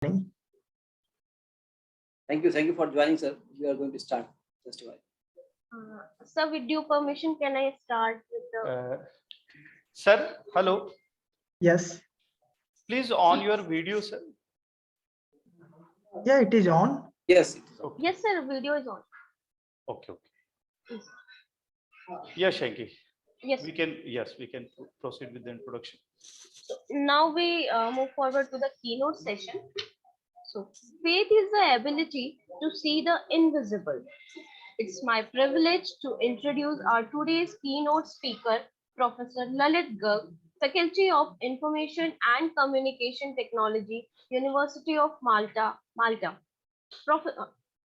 Thank you for joining, sir. We are going to start just a while. Sir, with due permission, can I start with the... Sir, hello. Yes. Please on your video, sir. Yeah, it is on. Yes. It is on. Okay. Yes, sir. Video is on. Okay. Yes, Shanky. Yes. We can proceed with the introduction. So now we move forward to the keynote session. So faith is the ability to see the invisible. It's my privilege to introduce our today's keynote speaker, Professor Lalit Garg, Faculty of Information and Communication Technology, University of Malta.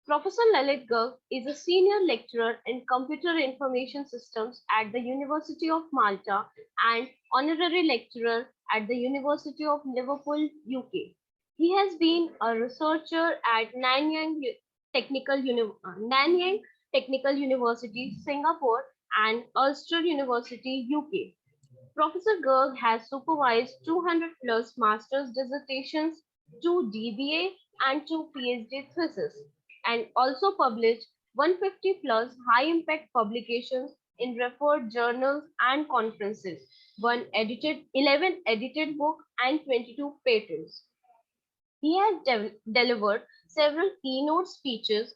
Professor Lalit Garg is a senior lecturer in computer information systems at the University of Malta and honorary lecturer at the University of Liverpool, UK. He has been a researcher at Nanyang Technical University, Singapore, and Ulster University, UK. Professor Garg has supervised 200 plus master's dissertations, 2 DBA, and 2 PhD theses, and also published 150 plus high-impact publications in referred journals and conferences, 11 edited books, and 22 patents. He has delivered several keynote speeches,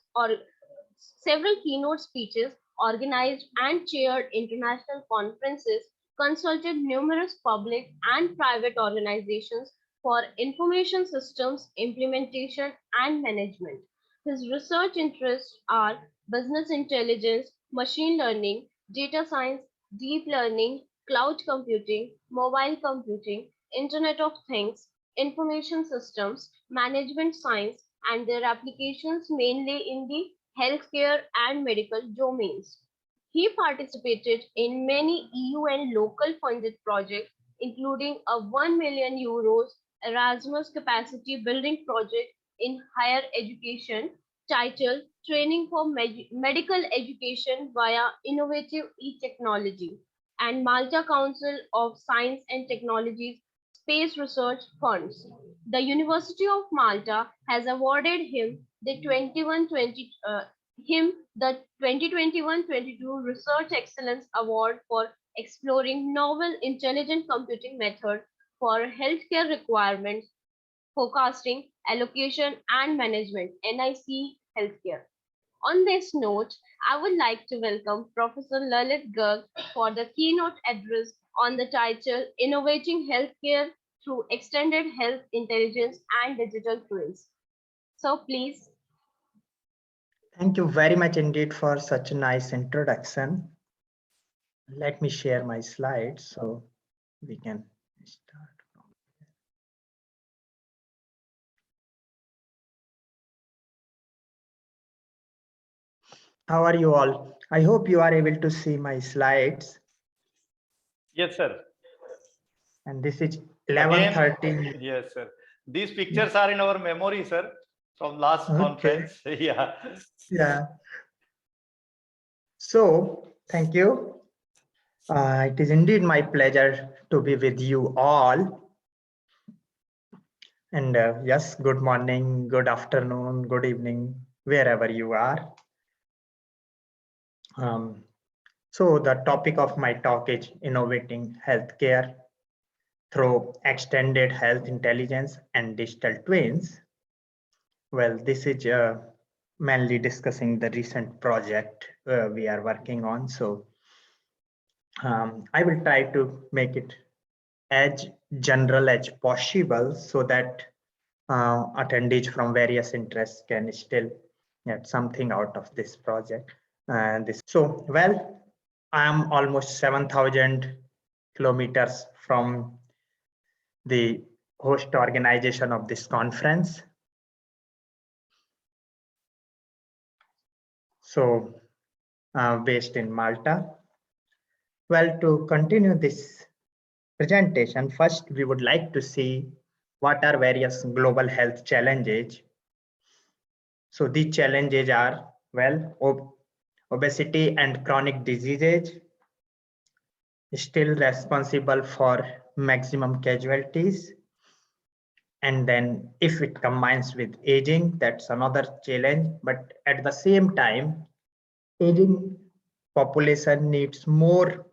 organized and chaired international conferences, consulted numerous public and private organizations for information systems implementation and management. His research interests are business intelligence, machine learning, data science, deep learning, cloud computing, mobile computing, Internet of Things, information systems, management science, and their applications mainly in the healthcare and medical domains. He participated in many EU and local funded projects, including a €1 million Erasmus capacity building project in higher education titled Training for Medical Education via Innovative E-Technology and Malta Council of Science and Technology's Space Research Funds. The University of Malta has awarded him the 2021-22 Research Excellence Award for exploring novel intelligent computing methods for healthcare requirements, forecasting, allocation, and management, NIC Healthcare. On this note, I would like to welcome Professor Lalit Garg for the keynote address on the title Innovating Healthcare through Extended Health Intelligence and Digital Twins. So please. Thank you very much indeed for such a nice introduction. Let me share my slides so we can start. How are you all? I hope you are able to see my slides. Yes, sir. And this is 11:13. Yes, sir. These pictures are in our memory, sir, from last conference. Yeah. So, thank you. It is indeed my pleasure to be with you all. And yes, good morning, good afternoon, good evening, wherever you are. So the topic of my talk is innovating healthcare through extended health intelligence and digital twins. Well, this is mainly discussing the recent project we are working on. So I will try to make it as general as possible so that attendees from various interests can still get something out of this project. So, well, I am almost 7,000 kilometers from the host organization of this conference. So, based in Malta. Well, to continue this presentation, first we would like to see what are various global health challenges. So these challenges are, well, obesity and chronic diseases still responsible for maximum casualties. And then if it combines with aging, that's another challenge. But at the same time, aging population needs more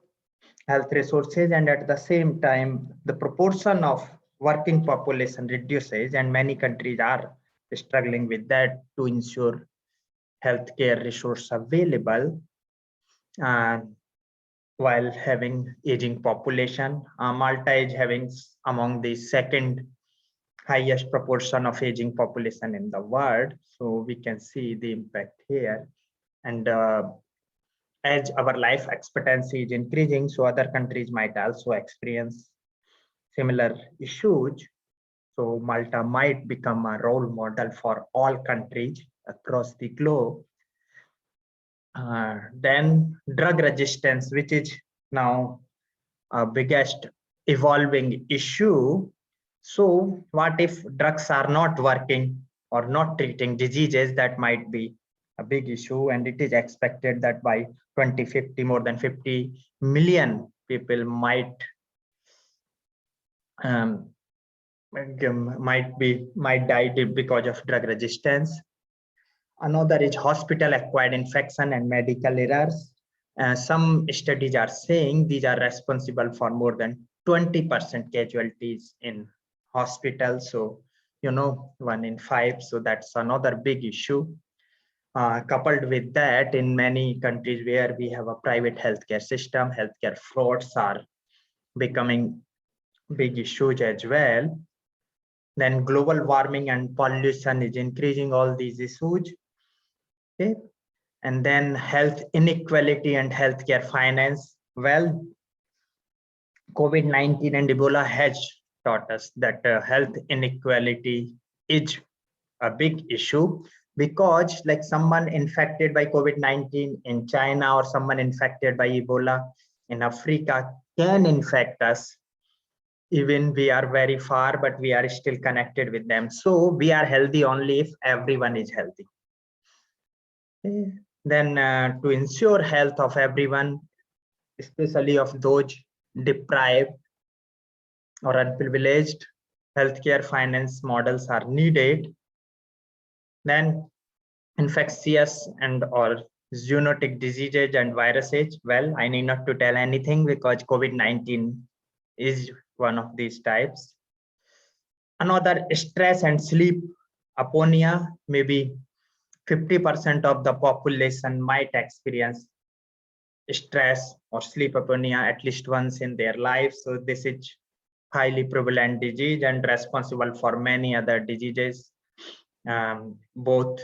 health resources, and at the same time, the proportion of working population reduces, and many countries are struggling with that to ensure healthcare resource available while having aging population. Malta is having among the second highest proportion of aging population in the world. So we can see the impact here. And as our life expectancy is increasing, so other countries might also experience similar issues. So Malta might become a role model for all countries across the globe. Then drug resistance, which is now a biggest evolving issue. So what if drugs are not working or not treating diseases? That might be a big issue, and it is expected that by 2050 more than 50 million people might die because of drug resistance. Another is hospital acquired infection and medical errors. Some studies are saying these are responsible for more than 20% casualties in hospitals. So, 1 in 5. So that's another big issue. Coupled with that, in many countries where we have a private healthcare system, healthcare frauds are becoming big issues as well. Then global warming and pollution is increasing all these issues. Okay. And then health inequality and healthcare finance. Well, COVID-19 and Ebola has taught us that health inequality is a big issue, because like someone infected by COVID-19 in China or someone infected by Ebola in Africa can infect us. Even we are very far, but we are still connected with them. So we are healthy only if everyone is healthy. Okay. Then to ensure health of everyone, especially of those deprived or unprivileged, healthcare finance models are needed. Then infectious and or zoonotic diseases and viruses. Well, I need not to tell anything because COVID-19 is one of these types. Another, stress and sleep apnea. Maybe 50% of the population might experience stress or sleep apnea at least once in their life. So this is highly prevalent disease and responsible for many other diseases, both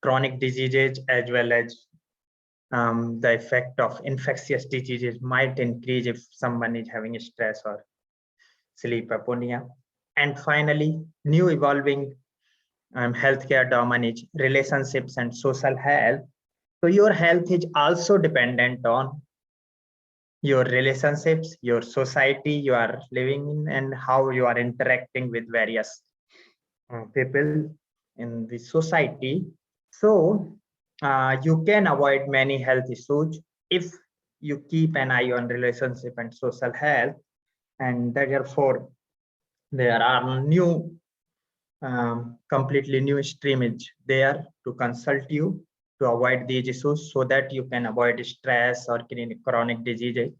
chronic diseases as well as the effect of infectious diseases might increase if someone is having stress or sleep apnea. And finally, new evolving healthcare domain is relationships and social health. So your health is also dependent on your relationships, your society you are living in, and how you are interacting with various people in the society. So you can avoid many health issues if you keep an eye on relationship and social health. And therefore, there are new, completely new streamage there to consult you to avoid these issues so that you can avoid stress or chronic diseases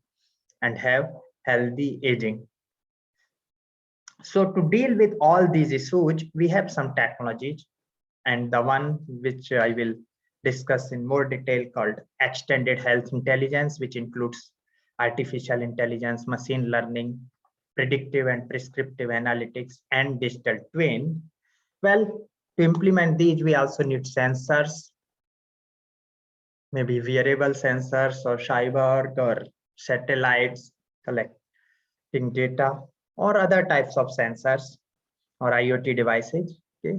and have healthy aging. So to deal with all these issues, we have some technologies, and the one which I will discuss in more detail called extended health intelligence, which includes artificial intelligence, machine learning, predictive and prescriptive analytics, and digital twin. Well, to implement these, we also need sensors, maybe wearable sensors or cyborg or satellites collecting data, or other types of sensors or IoT devices. Okay.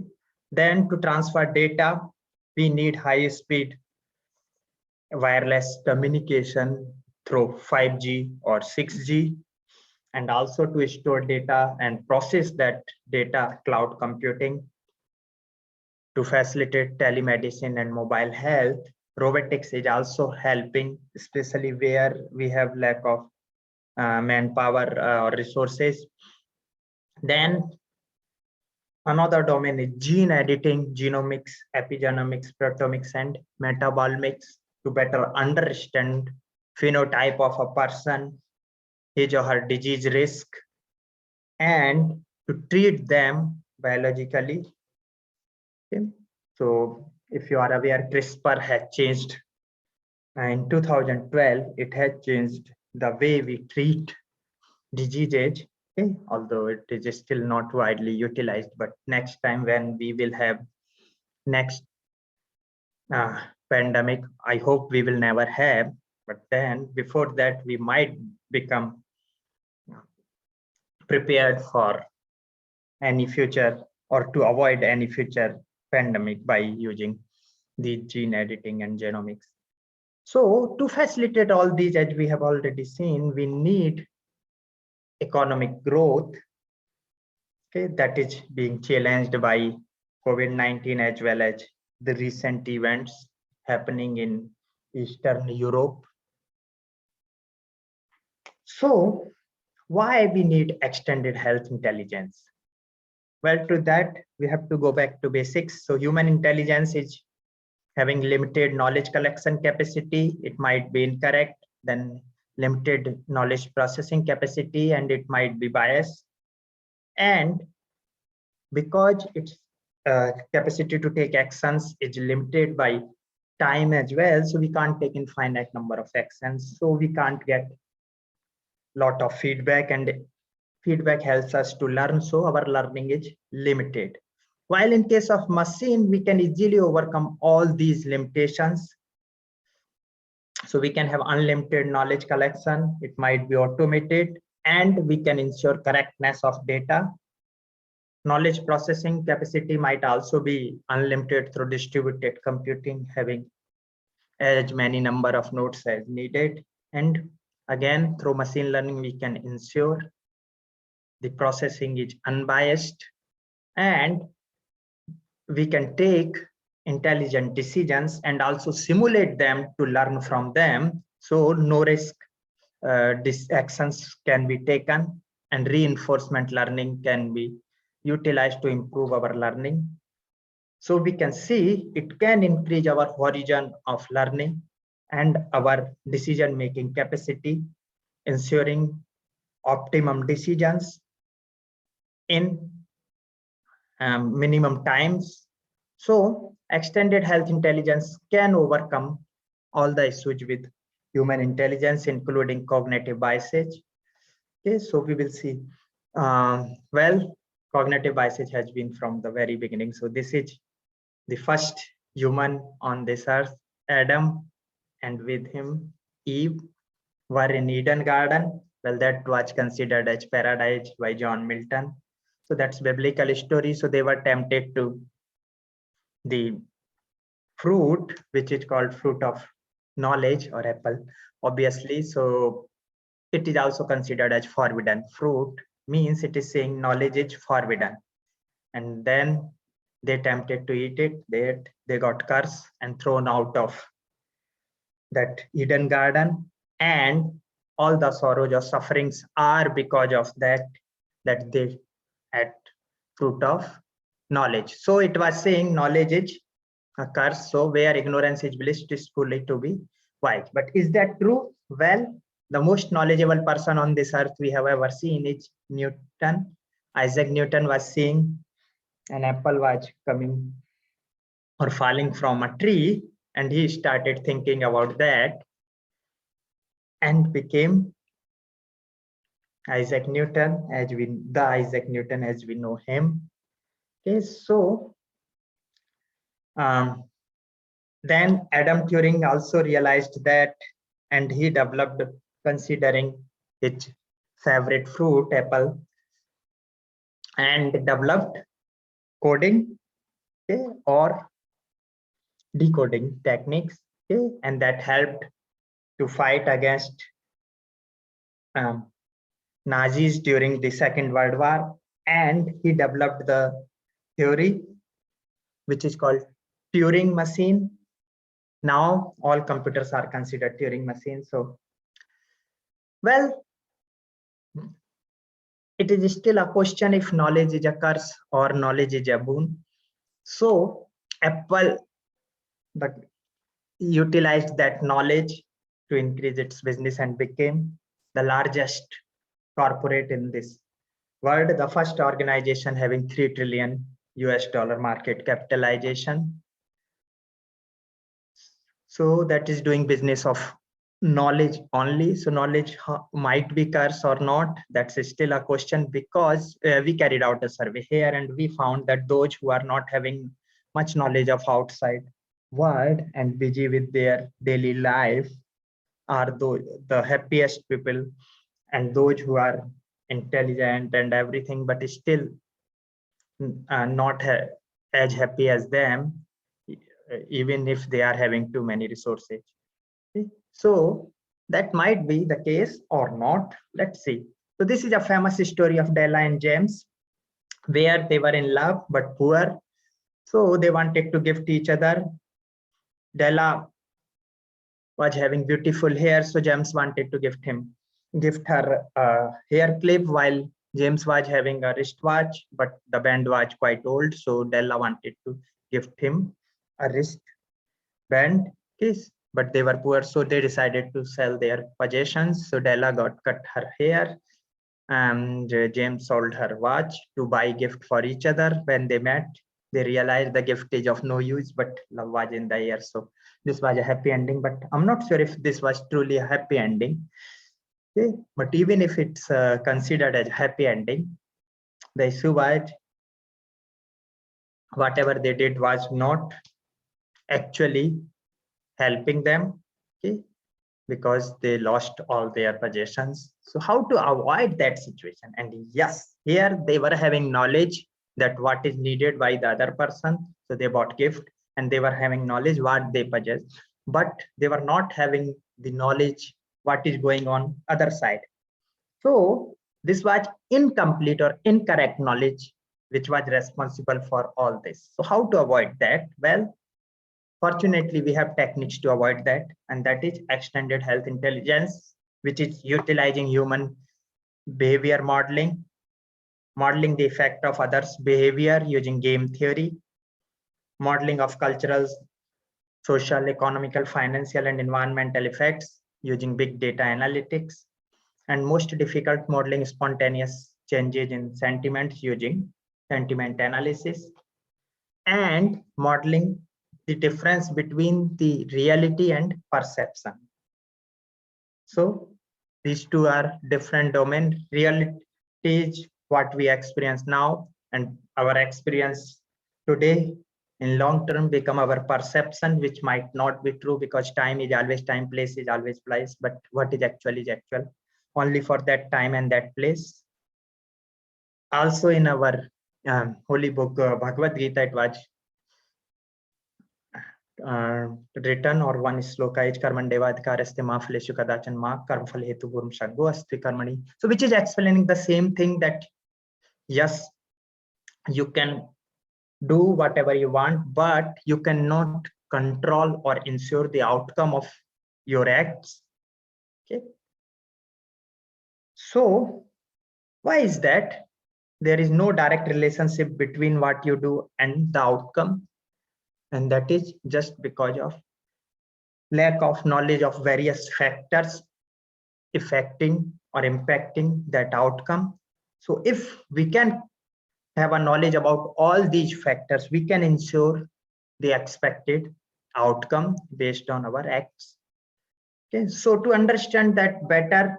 Then to transfer data, we need high speed wireless communication through 5G or 6G, and also to store data and process that data, cloud computing. To facilitate telemedicine and mobile health, robotics is also helping, especially where we have lack of manpower or resources. Then another domain is gene editing, genomics, epigenomics, proteomics, and metabolomics to better understand phenotype of a person, his or her disease risk, and to treat them biologically. Okay. So if you are aware, CRISPR has changed. In 2012, it has changed the way we treat diseases. Okay. Although it is still not widely utilized, but next time when we will have next pandemic, I hope we will never have. But then before that, we might become prepared for any future or to avoid any future pandemic by using the gene editing and genomics. So to facilitate all these, as we have already seen, we need economic growth, okay, that is being challenged by COVID-19 as well as the recent events happening in Eastern Europe. So why we need extended health intelligence? Well, to that, we have to go back to basics. So human intelligence is having limited knowledge collection capacity. It might be incorrect, then limited knowledge processing capacity, and it might be biased. And because its capacity to take actions is limited by time as well, so we can't take infinite number of actions. So we can't get lot of feedback, and feedback helps us to learn. So our learning is limited. While in case of machine, we can easily overcome all these limitations. So we can have unlimited knowledge collection. It might be automated, and we can ensure correctness of data. Knowledge processing capacity might also be unlimited through distributed computing, having as many number of nodes as needed. And again, through machine learning, we can ensure the processing is unbiased, and we can take intelligent decisions and also simulate them to learn from them. So no risk actions can be taken, and reinforcement learning can be utilized to improve our learning. So we can see it can increase our horizon of learning and our decision-making capacity, ensuring optimum decisions in minimum times. So extended health intelligence can overcome all the issues with human intelligence, including cognitive biases. Okay, so we will see. Well, cognitive biases has been from the very beginning. So this is the first human on this earth, Adam, and with him, Eve, were in Eden Garden. Well, that was considered as paradise by John Milton. So that's biblical story. So they were tempted to the fruit, which is called fruit of knowledge or apple, obviously. So it is also considered as forbidden. Fruit means it is saying knowledge is forbidden. And then they tempted to eat it. They got cursed and thrown out of that Eden garden. And all the sorrows or sufferings are because of that they had fruit of knowledge. So it was saying knowledge is a curse. So where ignorance is bliss, it is fully to be wise. But is that true? Well, the most knowledgeable person on this earth we have ever seen is Newton. Isaac Newton was seeing an apple was coming or falling from a tree, and he started thinking about that and became Isaac Newton as we know him. Okay, so then Adam Turing also realized that, and he developed, considering his favorite fruit, apple, and developed coding, okay, or decoding techniques, okay, and that helped to fight against Nazis during the Second World War. And he developed the theory which is called Turing machine. Now all computers are considered Turing machines. So, well, it is still a question if knowledge is a curse or knowledge is a boon. So Apple utilized that knowledge to increase its business and became the largest corporate in this world, the first organization having $3 trillion market capitalization. So that is doing business of knowledge only. So knowledge might be curse or not, that's still a question, because we carried out a survey here and we found that those who are not having much knowledge of outside world and busy with their daily life are the happiest people, and those who are intelligent and everything but still not as happy as them, even if they are having too many resources. Okay. So that might be the case or not. Let's see. So this is a famous story of Della and James, where they were in love but poor. So they wanted to gift each other. Della was having beautiful hair, so James wanted to gift her a hair clip, while James was having a wristwatch, but the band was quite old, so Della wanted to gift him a wristband case, but they were poor, so they decided to sell their possessions. So Della got cut her hair, and James sold her watch to buy gift for each other. When they met, they realized the gift is of no use, but love was in the air. So this was a happy ending, but I'm not sure if this was truly a happy ending. Okay, but even if it's considered as happy ending, the issue was whatever they did was not actually helping them, okay, because they lost all their possessions. So how to avoid that situation? And yes, here they were having knowledge that what is needed by the other person, so they bought gift, and they were having knowledge what they possess, but they were not having the knowledge what is going on other side. So this was incomplete or incorrect knowledge which was responsible for all this. So how to avoid that? Well, fortunately, we have techniques to avoid that, and that is extended health intelligence, which is utilizing human behavior modeling the effect of others' behavior using game theory, modeling of cultural, social, economical, financial, and environmental effects using big data analytics, and most difficult, modeling spontaneous changes in sentiments using sentiment analysis, and modeling the difference between the reality and perception. So these two are different domains. Reality is what we experience now, and our experience today in long term become our perception, which might not be true, because time is always time, place is always place, but what is actual only for that time and that place. Also in our holy book Bhagavad Gita, it was written, or one sloka is karmandevaadhikaraste ma phaleshu kadachan ma karmphal hetu bhurmshaggo asti karmani. So which is explaining the same thing, that yes, you can do whatever you want, but you cannot control or ensure the outcome of your acts. Okay. So why is that? There is no direct relationship between what you do and the outcome, and that is just because of lack of knowledge of various factors affecting or impacting that outcome. So if we can have a knowledge about all these factors, we can ensure the expected outcome based on our acts. Okay, so to understand that better,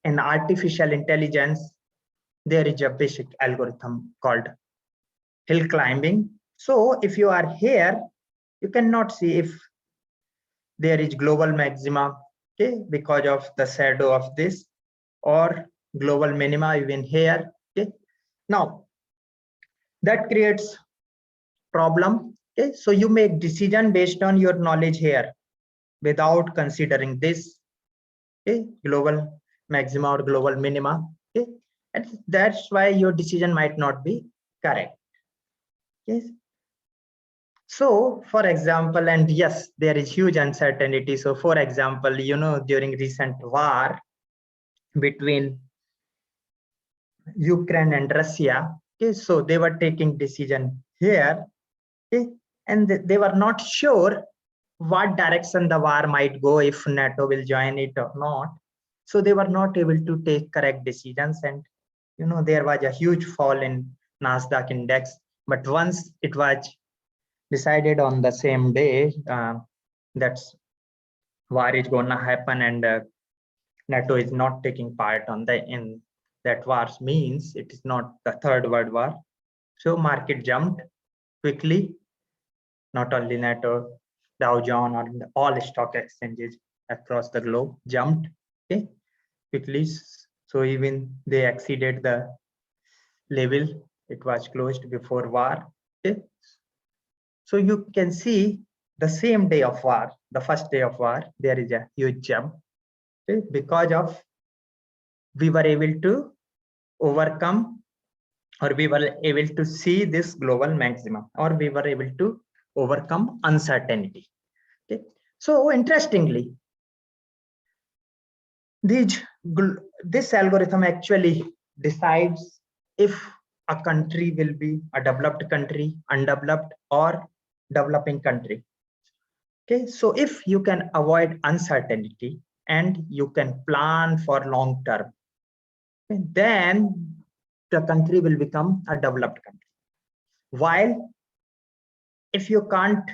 in artificial intelligence, there is a basic algorithm called hill climbing. So if you are here, you cannot see if there is global maxima, okay, because of the shadow of this, or global minima even here. Okay, now that creates problem. Okay, so you make decision based on your knowledge here without considering this, okay, global maxima or global minima. Okay, and that's why your decision might not be correct. Yes. So for example, and yes, there is huge uncertainty. So for example, during recent war between Ukraine and Russia. Okay, so they were taking decision here, okay, and they were not sure what direction the war might go, if NATO will join it or not. So they were not able to take correct decisions, and there was a huge fall in Nasdaq index. But once it was decided on the same day that war is gonna happen, and NATO is not taking part in that wars, means it is not the third world war. So market jumped quickly. Not only NATO, Dow Jones, or all stock exchanges across the globe jumped, okay, quickly. So even they exceeded the level it was closed before war. Okay. So you can see the same day of war, the first day of war, there is a huge jump, okay, because of we were able to overcome, or we were able to see this global maximum, or we were able to overcome uncertainty. Okay. So interestingly, this algorithm actually decides if a country will be a developed country, undeveloped, or developing country. Okay, so if you can avoid uncertainty and you can plan for long term, then the country will become a developed country. While if you can't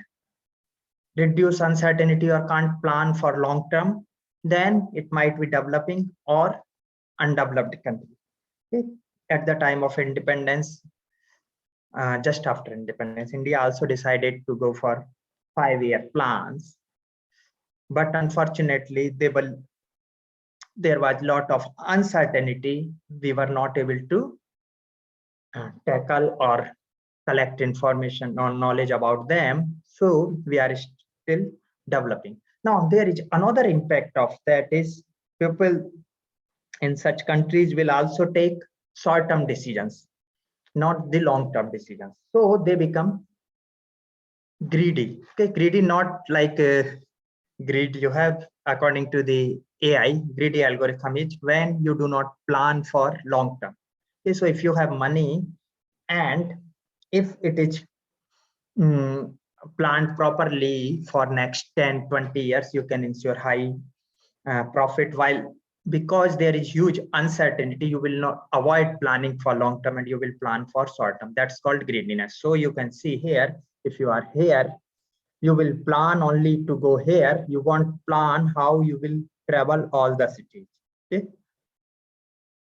reduce uncertainty or can't plan for long term, then it might be developing or undeveloped country. Okay. At the time of independence, just after independence, India also decided to go for 5-year plans, but unfortunately there was a lot of uncertainty. We were not able to tackle or collect information or knowledge about them, so we are still developing. Now there is another impact of that is people in such countries will also take short-term decisions, not the long-term decisions. So they become greedy. Okay, greedy, not like greed you have according to the AI. Greedy algorithm is when you do not plan for long-term. Okay, so if you have money and if it is planned properly for next 10-20 years, you can ensure high profit. While because there is huge uncertainty, you will not avoid planning for long term and you will plan for short term. That's called greediness. So you can see here, if you are here, you will plan only to go here. You won't plan how you will travel all the cities. Okay.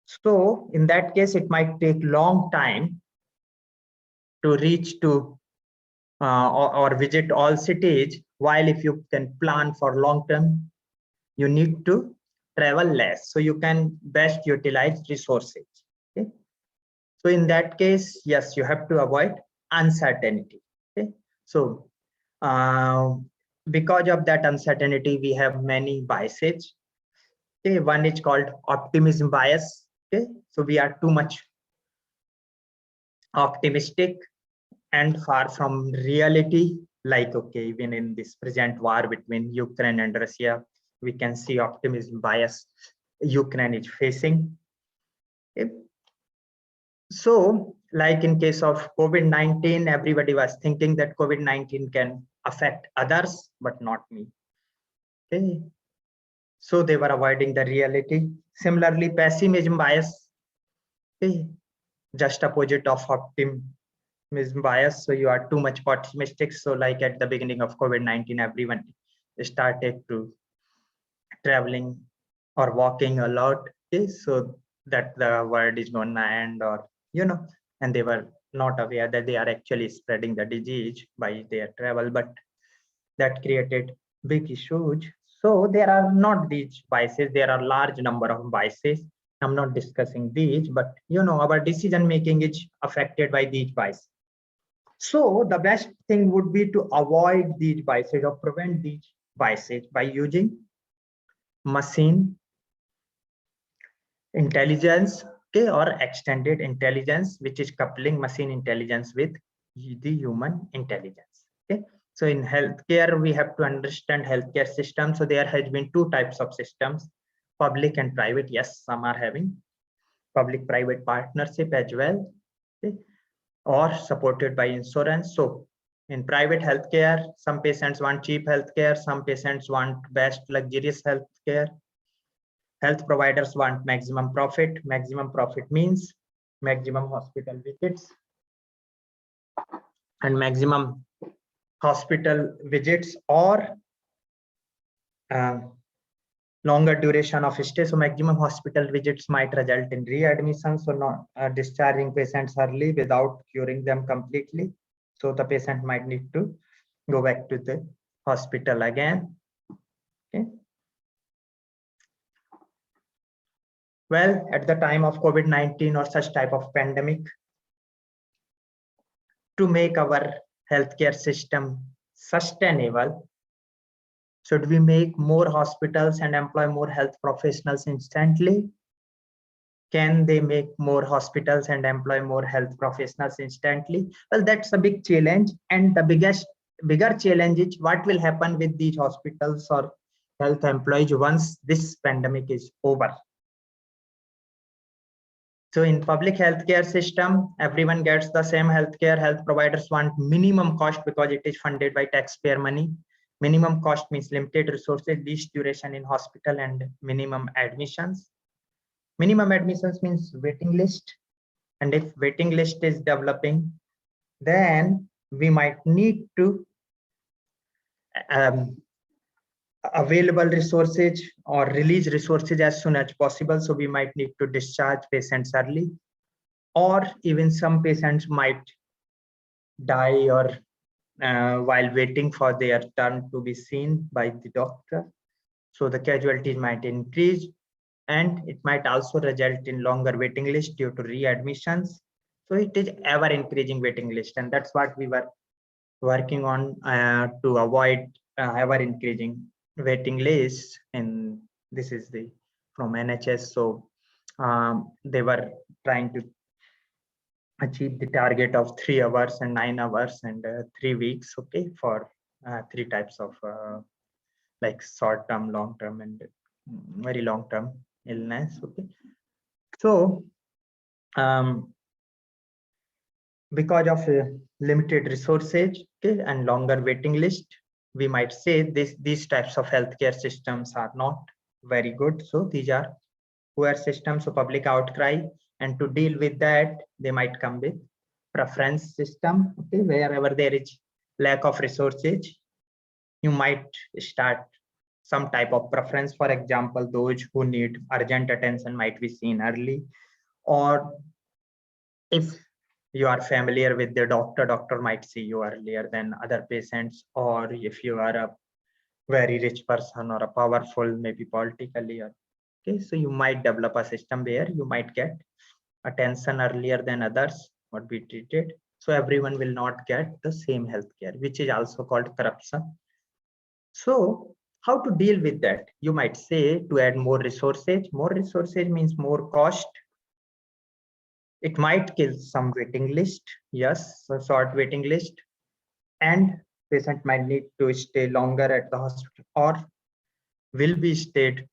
So in that case, it might take long time to reach to or visit all cities. While if you can plan for long term, you need to travel less, so you can best utilize resources. Okay. So in that case, yes, you have to avoid uncertainty. Okay. So because of that uncertainty, we have many biases. Okay. One is called optimism bias. Okay. So we are too much optimistic and far from reality. Like, okay, even in this present war between Ukraine and Russia, we can see optimism bias Ukraine is facing. Okay. So, like in case of COVID-19, everybody was thinking that COVID-19 can affect others, but not me. Okay. So they were avoiding the reality. Similarly, pessimism bias, okay, just opposite of optimism bias. So you are too much optimistic. So like at the beginning of COVID-19, everyone started to traveling or walking a lot. Okay, so that the world is going to end, or and they were not aware that they are actually spreading the disease by their travel, but that created big issues. So there are not these biases, there are large number of biases. I'm not discussing these, but our decision making is affected by these biases. So the best thing would be to avoid these biases or prevent these biases by using machine intelligence, okay, or extended intelligence, which is coupling machine intelligence with the human intelligence. Okay. So in healthcare, we have to understand healthcare system. So there has been two types of systems, public and private. Yes, some are having public-private partnership as well, okay, or supported by insurance. So in private healthcare, some patients want cheap healthcare, some patients want best luxurious healthcare. Health providers want maximum profit. Maximum profit means maximum hospital visits and maximum hospital visits or longer duration of stay. So maximum hospital visits might result in readmissions, so not discharging patients early without curing them completely. So the patient might need to go back to the hospital again. Okay. Well, at the time of COVID-19 or such type of pandemic, to make our healthcare system sustainable, should we make more hospitals and employ more health professionals instantly? Can they make more hospitals and employ more health professionals instantly? Well, that's a big challenge. And the bigger challenge is what will happen with these hospitals or health employees once this pandemic is over. So in public healthcare system, everyone gets the same healthcare. Health providers want minimum cost because it is funded by taxpayer money. Minimum cost means limited resources, least duration in hospital, and minimum admissions. Minimum admissions means waiting list. And if waiting list is developing, then we might need to available resources or release resources as soon as possible. So we might need to discharge patients early, or even some patients might die or while waiting for their turn to be seen by the doctor. So the casualties might increase, and it might also result in longer waiting list due to readmissions. So it is ever increasing waiting list, and that's what we were working on to avoid ever increasing waiting list. And this is the from NHS. So they were trying to achieve the target of 3 hours and 9 hours and 3 weeks, okay, for 3 types of like short term, long term, and very long term illness. Okay, so because of limited resources, okay, and longer waiting list, we might say these types of healthcare systems are not very good. So these are poor systems, so public outcry, and to deal with that, they might come with preference system. Okay, wherever there is lack of resources, you might start some type of preference. For example, those who need urgent attention might be seen early, or if you are familiar with the doctor might see you earlier than other patients, or if you are a very rich person or a powerful, maybe politically, or okay, so you might develop a system where you might get attention earlier than others or be treated. So everyone will not get the same healthcare, which is also called corruption. So how to deal with that? You might say to add more resources. More resources means more cost. It might kill some waiting list, yes, a short waiting list, and patient might need to stay longer at the hospital or will be stayed.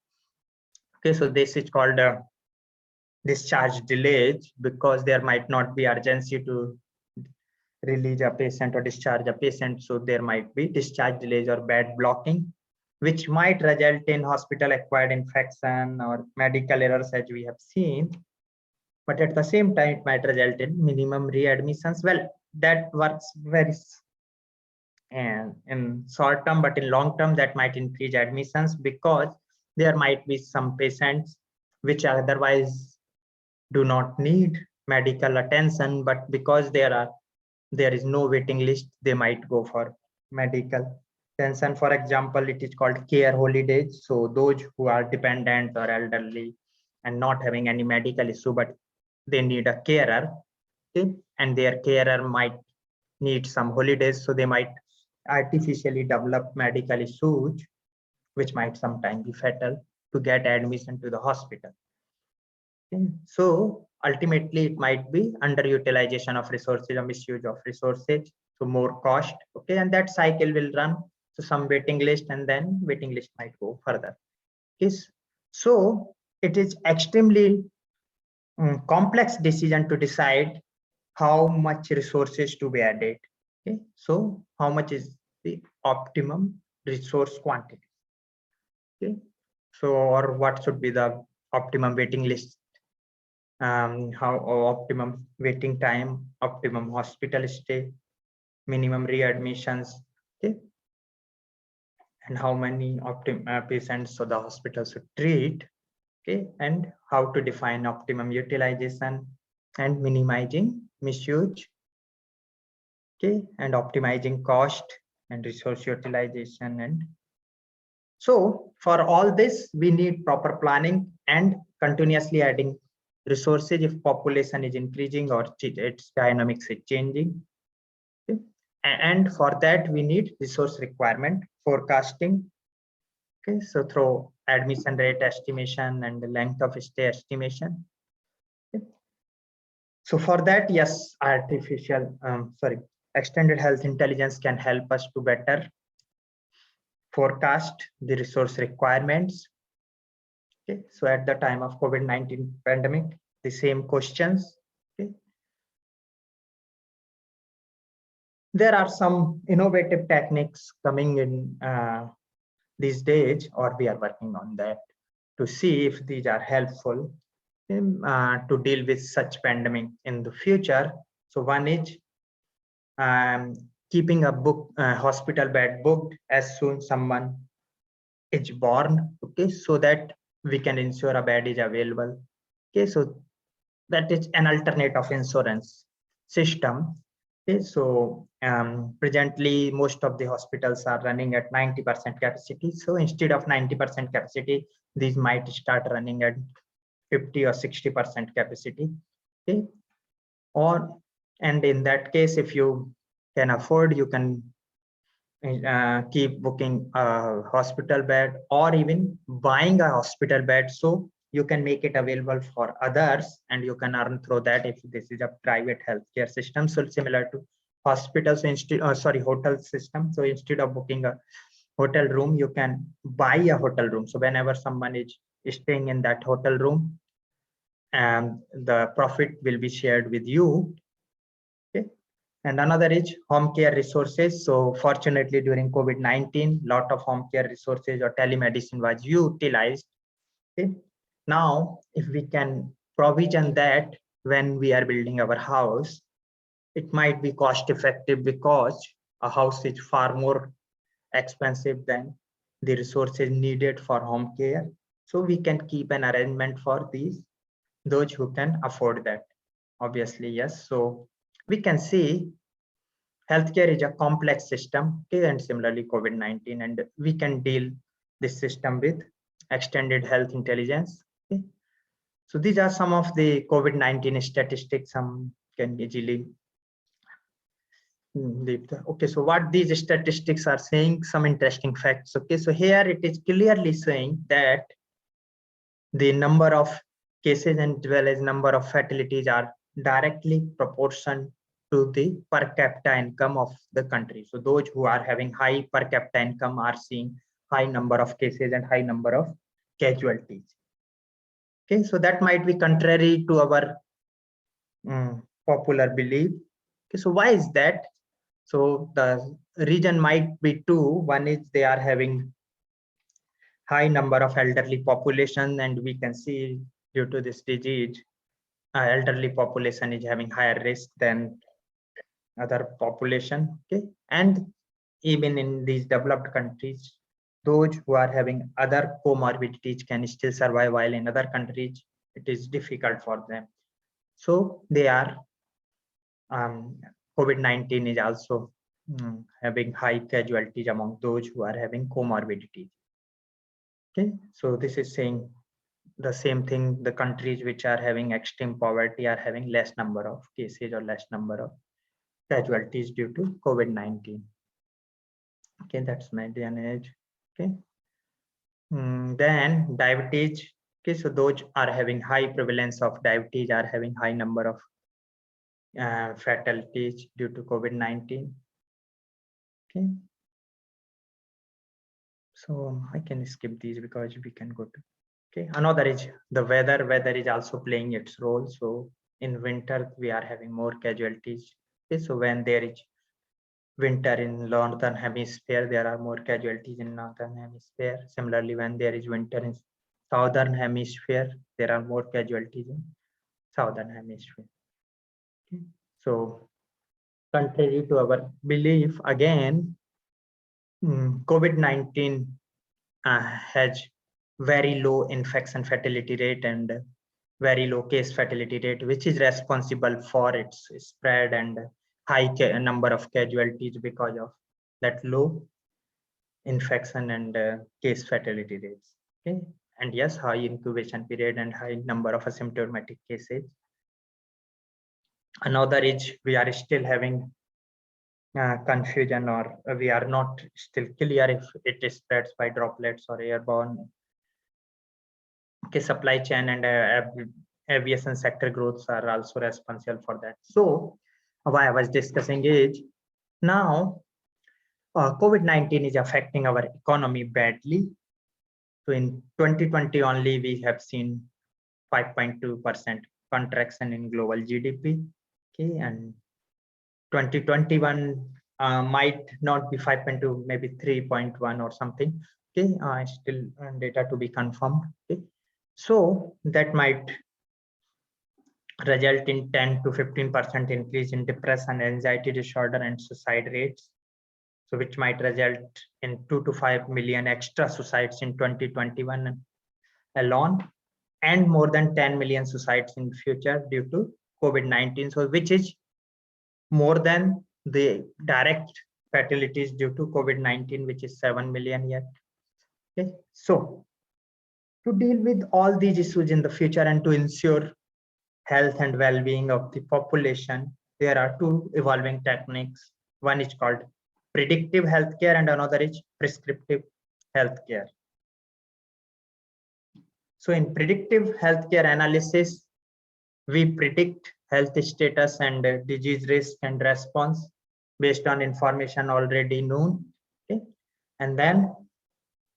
Okay, so this is called discharge delays, because there might not be urgency to release a patient or discharge a patient. So there might be discharge delays or bed blocking, which might result in hospital acquired infection or medical errors, as we have seen. But at the same time, it might result in minimum readmissions. Well, that works very in short term, but in long term, that might increase admissions, because there might be some patients which otherwise do not need medical attention, but because there is no waiting list, they might go for medical attention. For example, it is called care holidays. So those who are dependent or elderly and not having any medical issue, but they need a carer, okay, and their carer might need some holidays, so they might artificially develop medical issues, which might sometimes be fatal, to get admission to the hospital. Okay. So ultimately, it might be underutilization of resources or misuse of resources, so more cost. Okay, and that cycle will run. So some waiting list, and then waiting list might go further. Okay, so it is extremely complex decision to decide how much resources to be added. Okay, so how much is the optimum resource quantity? Okay, so or what should be the optimum waiting list, how optimum waiting time, optimum hospital stay, minimum readmissions, okay, and how many patients so the hospital should treat, okay, and how to define optimum utilization and minimizing misuse, okay, and optimizing cost and resource utilization. And so for all this, we need proper planning and continuously adding resources if population is increasing or its dynamics is changing. Okay. And for that, we need resource requirement forecasting. Okay, so through admission rate estimation and the length of stay estimation. Okay. So for that, yes, extended health intelligence can help us to better forecast the resource requirements. Okay, so at the time of COVID-19 pandemic, the same questions. Okay. There are some innovative techniques coming in these days, or we are working on that to see if these are helpful to deal with such pandemic in the future. So one is keeping a hospital bed booked as soon someone is born, okay, so that we can ensure a bed is available. Okay, so that is an alternate of insurance system. Okay, so presently most of the hospitals are running at 90% capacity. So instead of 90% capacity, these might start running at 50 or 60% capacity. Okay, and in that case, if you can afford, you can keep booking a hospital bed or even buying a hospital bed, so you can make it available for others and you can earn through that if this is a private healthcare system. So similar to hospitals, hotel system. So instead of booking a hotel room, you can buy a hotel room. So whenever someone is staying in that hotel room, and the profit will be shared with you. Okay. And another is home care resources. So fortunately, during COVID-19, lot of home care resources or telemedicine was utilized. Okay. Now, if we can provision that when we are building our house, it might be cost effective because a house is far more expensive than the resources needed for home care. So we can keep an arrangement for those who can afford that. Obviously, yes. So we can see healthcare is a complex system, okay, and similarly COVID-19, and we can deal this system with extended health intelligence. Okay. So these are some of the COVID-19 statistics. Some can easily okay, so what these statistics are saying, some interesting facts. Okay, so here it is clearly saying that the number of cases as well as number of fatalities are directly proportional to the per capita income of the country. So those who are having high per capita income are seeing high number of cases and high number of casualties. Okay, so that might be contrary to our popular belief. Okay, so why is that? So the reason might be two. One is they are having high number of elderly population, and we can see due to this disease, elderly population is having higher risk than other population. Okay, and even in these developed countries, those who are having other comorbidities can still survive, while in other countries it is difficult for them. So they are COVID-19 is also having high casualties among those who are having comorbidities. Okay, so this is saying the same thing. The countries which are having extreme poverty are having less number of cases or less number of casualties due to COVID-19. Okay, that's median age. Okay, then diabetes. Okay, so those are having high prevalence of diabetes are having high number of fatalities due to COVID-19. Okay, so I can skip these because we can go to Okay, another is the weather. Weather is also playing its role. So in winter, we are having more casualties. Okay, so when there is winter in northern hemisphere, there are more casualties in northern hemisphere. Similarly, when there is winter in southern hemisphere, there are more casualties in southern hemisphere. Okay. So contrary to our belief, again, COVID-19 has very low infection fatality rate and very low case fatality rate, which is responsible for its spread and high number of casualties because of that low infection and case fatality rates. Okay. And yes, high incubation period and high number of asymptomatic cases. Another is we are still having confusion, or we are not still clear if it spreads by droplets or airborne. Okay, supply chain and aviation sector growths are also responsible for that. So what I was discussing is now COVID-19 is affecting our economy badly. So in 2020 only, we have seen 5.2% contraction in global GDP. Okay, and 2021 might not be 5.2, maybe 3.1 or something. Okay, still data to be confirmed. Okay, so that might result in 10 to 15% increase in depression, anxiety disorder, and suicide rates. So which might result in 2 to 5 million extra suicides in 2021 alone, and more than 10 million suicides in future due to COVID-19. So which is more than the direct fatalities due to COVID-19, which is 7 million yet. Okay, so to deal with all these issues in the future and to ensure health and well-being of the population, there are two evolving techniques. One is called predictive healthcare and another is prescriptive healthcare. So in predictive healthcare analysis, we predict health status and disease risk and response based on information already known. Okay? And then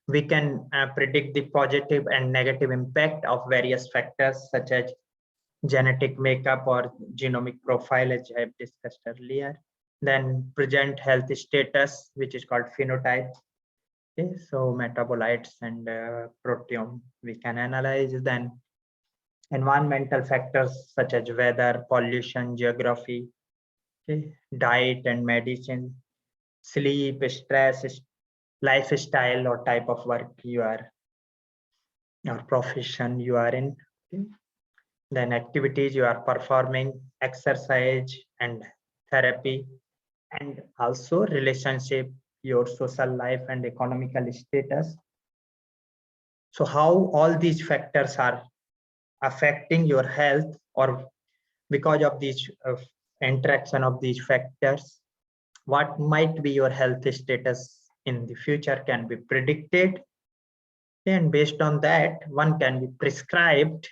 we can predict the positive and negative impact of various factors such as genetic makeup or genomic profile, as I have discussed earlier. Then present health status, which is called phenotype. Okay, so metabolites and proteome we can analyze. Then environmental factors such as weather, pollution, geography, okay, diet and medicine, sleep, stress, lifestyle or type of work you are, or profession you are in. Okay. Then activities you are performing, exercise and therapy, and also relationship, your social life and economical status. So how all these factors are affecting your health, or because of these interaction of these factors, what might be your health status in the future can be predicted, and based on that one can be prescribed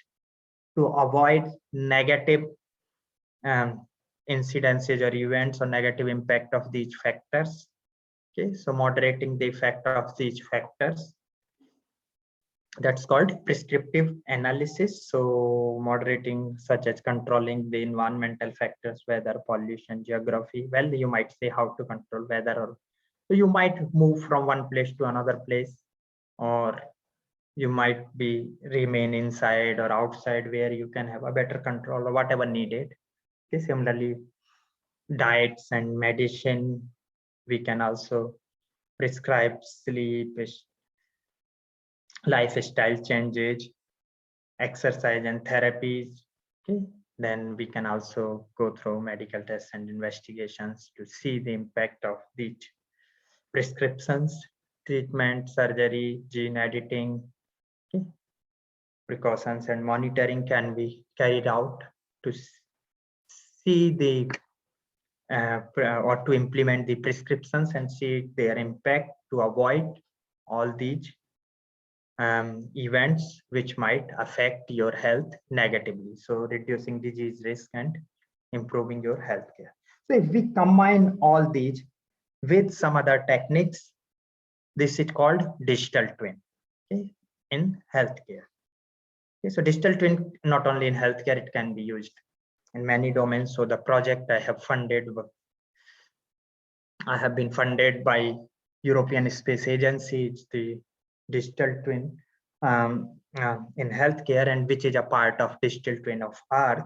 to avoid negative incidences or events or negative impact of these factors. Okay, so moderating the effect of these factors, that's called prescriptive analysis. So moderating such as controlling the environmental factors, weather, pollution, geography. Well, you might say how to control weather, or so you might move from one place to another place, or you might be remain inside or outside where you can have a better control or whatever needed. Okay, similarly, diets and medicine, we can also prescribe sleep, lifestyle changes, exercise and therapies. Okay, then we can also go through medical tests and investigations to see the impact of these prescriptions, treatment, surgery, gene editing. Okay. Precautions and monitoring can be carried out to see the or to implement the prescriptions and see their impact to avoid all these events which might affect your health negatively. So reducing disease risk and improving your healthcare. So if we combine all these with some other techniques, this is called digital twin, okay, in healthcare. Okay, so digital twin, not only in healthcare, it can be used in many domains. So the project I have been funded by European Space Agency. It's the digital twin in healthcare, and which is a part of digital twin of Earth.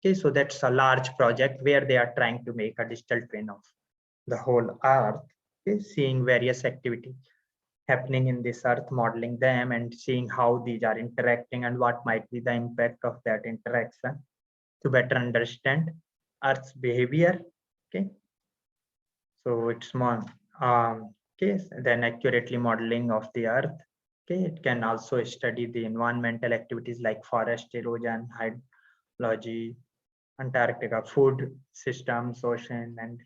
Okay, so that's a large project where they are trying to make a digital twin of the whole Earth. Okay, seeing various activities happening in this Earth, modeling them, and seeing how these are interacting and what might be the impact of that interaction to better understand Earth's behavior. Okay, so it's more then accurately modeling of the Earth. Okay, it can also study the environmental activities like forest erosion, hydrology, Antarctica, food systems, ocean, and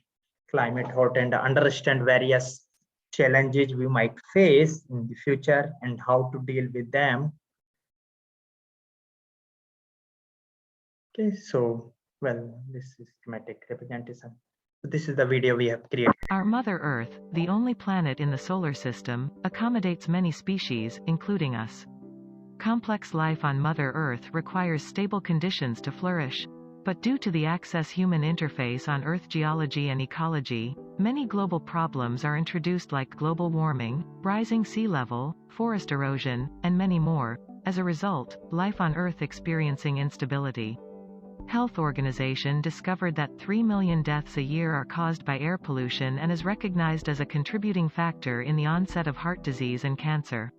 climate hot, and understand various challenges we might face in the future and how to deal with them. Okay, so, well, this is schematic representation. So this is the video we have created. Our Mother Earth, the only planet in the solar system, accommodates many species, including us. Complex life on Mother Earth requires stable conditions to flourish. But due to the access-human interface on Earth geology and ecology, many global problems are introduced like global warming, rising sea level, forest erosion, and many more. As a result, life on Earth experiencing instability. Health Organization discovered that 3 million deaths a year are caused by air pollution and is recognized as a contributing factor in the onset of heart disease and cancer.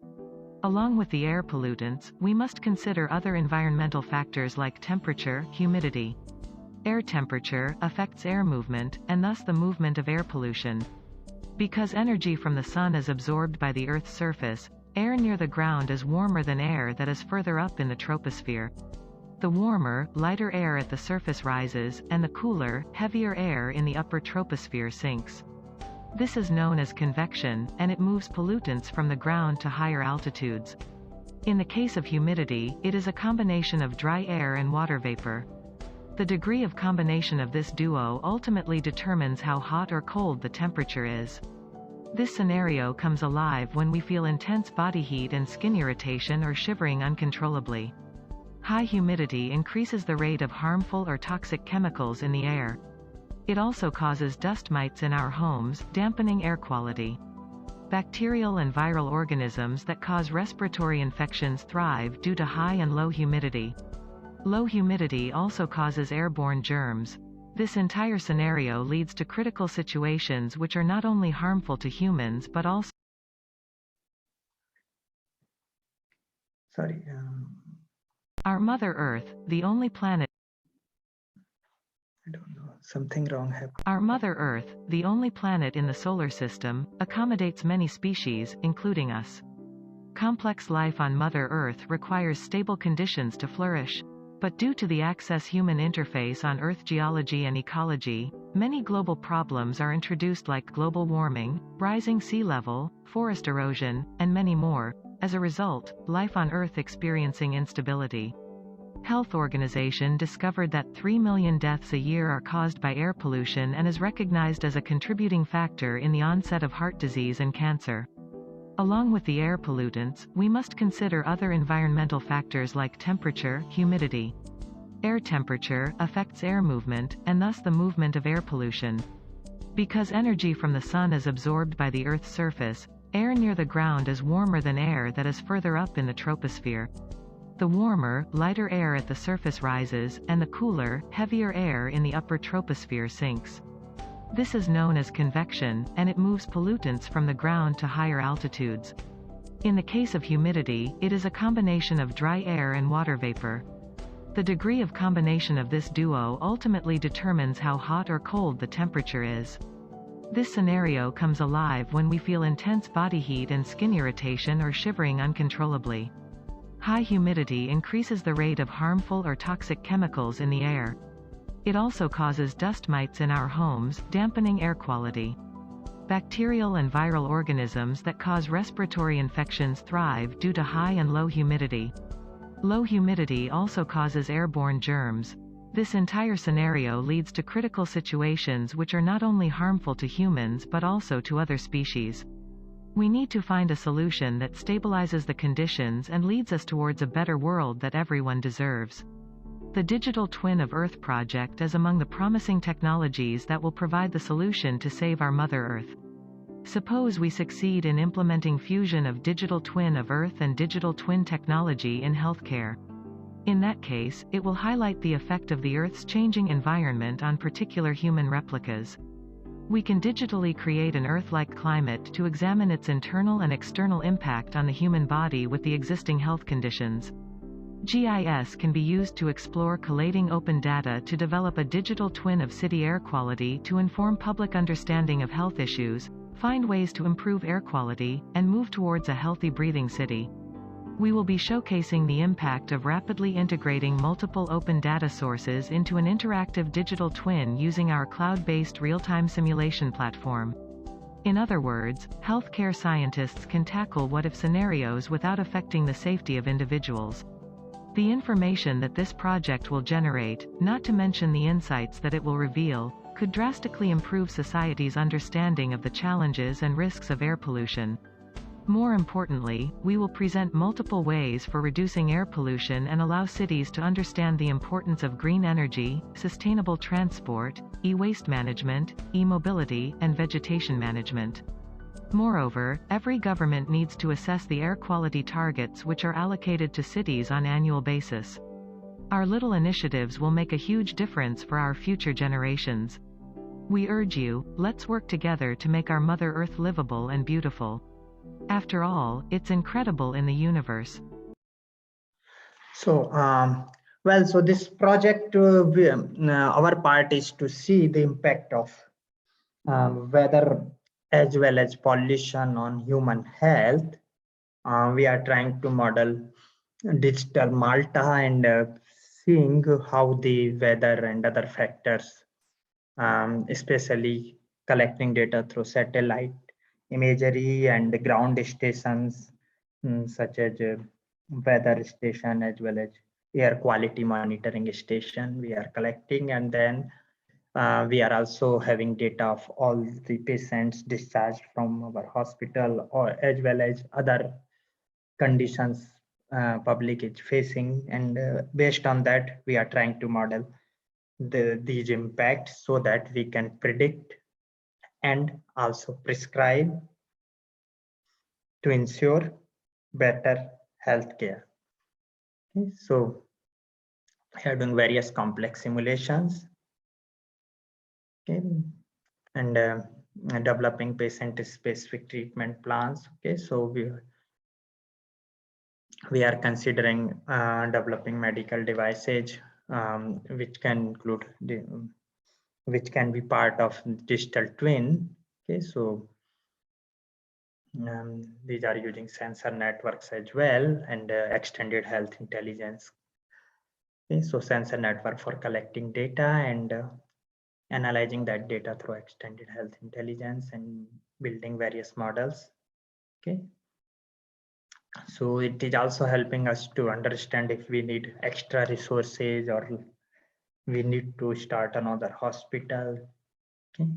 Along with the air pollutants, we must consider other environmental factors like temperature, humidity. Air temperature affects air movement, and thus the movement of air pollution. Because energy from the sun is absorbed by the Earth's surface, air near the ground is warmer than air that is further up in the troposphere. The warmer, lighter air at the surface rises, and the cooler, heavier air in the upper troposphere sinks. This is known as convection, and it moves pollutants from the ground to higher altitudes. In the case of humidity, it is a combination of dry air and water vapor. The degree of combination of this duo ultimately determines how hot or cold the temperature is. This scenario comes alive when we feel intense body heat and skin irritation or shivering uncontrollably. High humidity increases the rate of harmful or toxic chemicals in the air. It also causes dust mites in our homes, dampening air quality. Bacterial and viral organisms that cause respiratory infections thrive due to high and low humidity. Low humidity also causes airborne germs. This entire scenario leads to critical situations which are not only harmful to humans but also Our Mother Earth, the only planet I don't know, something wrong happened. Our Mother Earth, the only planet in the solar system, accommodates many species, including us. Complex life on Mother Earth requires stable conditions to flourish. But due to the access-human interface on Earth geology and ecology, many global problems are introduced like global warming, rising sea level, forest erosion, and many more. As a result, life on Earth experiencing instability. Health Organization discovered that 3 million deaths a year are caused by air pollution and is recognized as a contributing factor in the onset of heart disease and cancer. Along with the air pollutants, we must consider other environmental factors like temperature, humidity. Air temperature affects air movement, and thus the movement of air pollution. Because energy from the sun is absorbed by the Earth's surface, air near the ground is warmer than air that is further up in the troposphere. The warmer, lighter air at the surface rises, and the cooler, heavier air in the upper troposphere sinks. This is known as convection, and it moves pollutants from the ground to higher altitudes. In the case of humidity, it is a combination of dry air and water vapor. The degree of combination of this duo ultimately determines how hot or cold the temperature is. This scenario comes alive when we feel intense body heat and skin irritation or shivering uncontrollably. High humidity increases the rate of harmful or toxic chemicals in the air. It also causes dust mites in our homes, dampening air quality. Bacterial and viral organisms that cause respiratory infections thrive due to high and low humidity. Low humidity also causes airborne germs. This entire scenario leads to critical situations which are not only harmful to humans but also to other species. We need to find a solution that stabilizes the conditions and leads us towards a better world that everyone deserves. The Digital Twin of Earth project is among the promising technologies that will provide the solution to save our Mother Earth. Suppose we succeed in implementing fusion of digital twin of Earth and digital twin technology in healthcare. In that case, it will highlight the effect of the Earth's changing environment on particular human replicas. We can digitally create an Earth-like climate to examine its internal and external impact on the human body with the existing health conditions. GIS can be used to explore collating open data to develop a digital twin of city air quality to inform public understanding of health issues, find ways to improve air quality, and move towards a healthy breathing city. We will be showcasing the impact of rapidly integrating multiple open data sources into an interactive digital twin using our cloud-based real-time simulation platform. In other words, healthcare scientists can tackle what-if scenarios without affecting the safety of individuals. The information that this project will generate, not to mention the insights that it will reveal, could drastically improve society's understanding of the challenges and risks of air pollution. More importantly, we will present multiple ways for reducing air pollution and allow cities to understand the importance of green energy, sustainable transport, e-waste management, e-mobility, and vegetation management. Moreover, every government needs to assess the air quality targets which are allocated to cities on an annual basis. Our little initiatives will make a huge difference for our future generations. We urge you, let's work together to make our Mother Earth livable and beautiful. After all, it's incredible in the universe. So, so this project, our part is to see the impact of weather as well as pollution on human health. We are trying to model digital Malta and seeing how the weather and other factors, especially collecting data through satellite imagery and ground stations, such as weather station as well as air quality monitoring station we are collecting. And then we are also having data of all the patients discharged from our hospital, or as well as other conditions public is facing. And based on that, we are trying to model these impacts so that we can predict and also prescribe to ensure better healthcare. Okay, so we are doing various complex simulations, okay, and developing patient-specific treatment plans. Okay, so we are considering developing medical devices which can include which can be part of digital twin. Okay, so these are using sensor networks as well, and extended health intelligence. Okay, so sensor network for collecting data and analyzing that data through extended health intelligence and building various models. Okay, so it is also helping us to understand if we need extra resources or we need to start another hospital. Okay,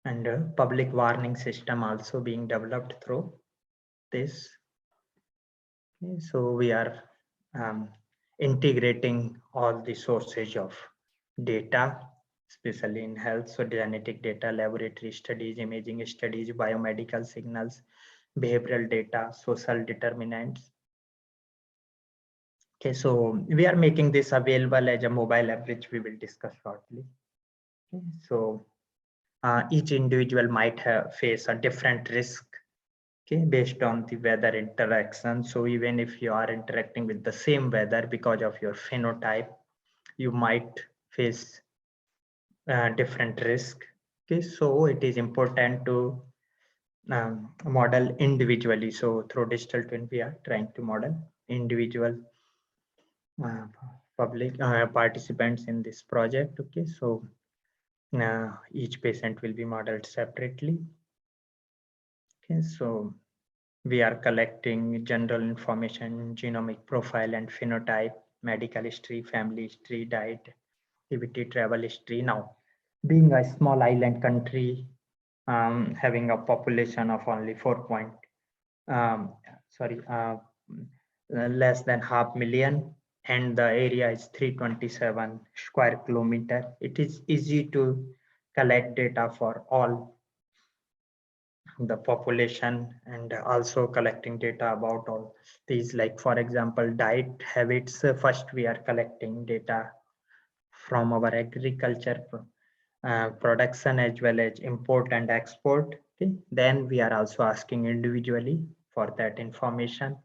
and a public warning system also being developed through this. Okay, so we are integrating all the sources of data, especially in health. So genetic data, laboratory studies, imaging studies, biomedical signals, behavioral data, social determinants. Okay, so we are making this available as a mobile app, which we will discuss shortly. Okay, so each individual might face a different risk, okay, based on the weather interaction. So even if you are interacting with the same weather, because of your phenotype, you might face different risk. Okay, so it is important to model individually. So through digital twin, we are trying to model individual public participants in this project. Okay, so each patient will be modeled separately. Okay, so we are collecting general information, genomic profile and phenotype, medical history, family history, diet, activity, travel history. Now, being a small island country, having a population of only less than 500,000, and the area is 327 square kilometer. It is easy to collect data for all the population, and also collecting data about all these, like for example diet habits. First we are collecting data from our agriculture production as well as import and export. Okay, then we are also asking individually for that information.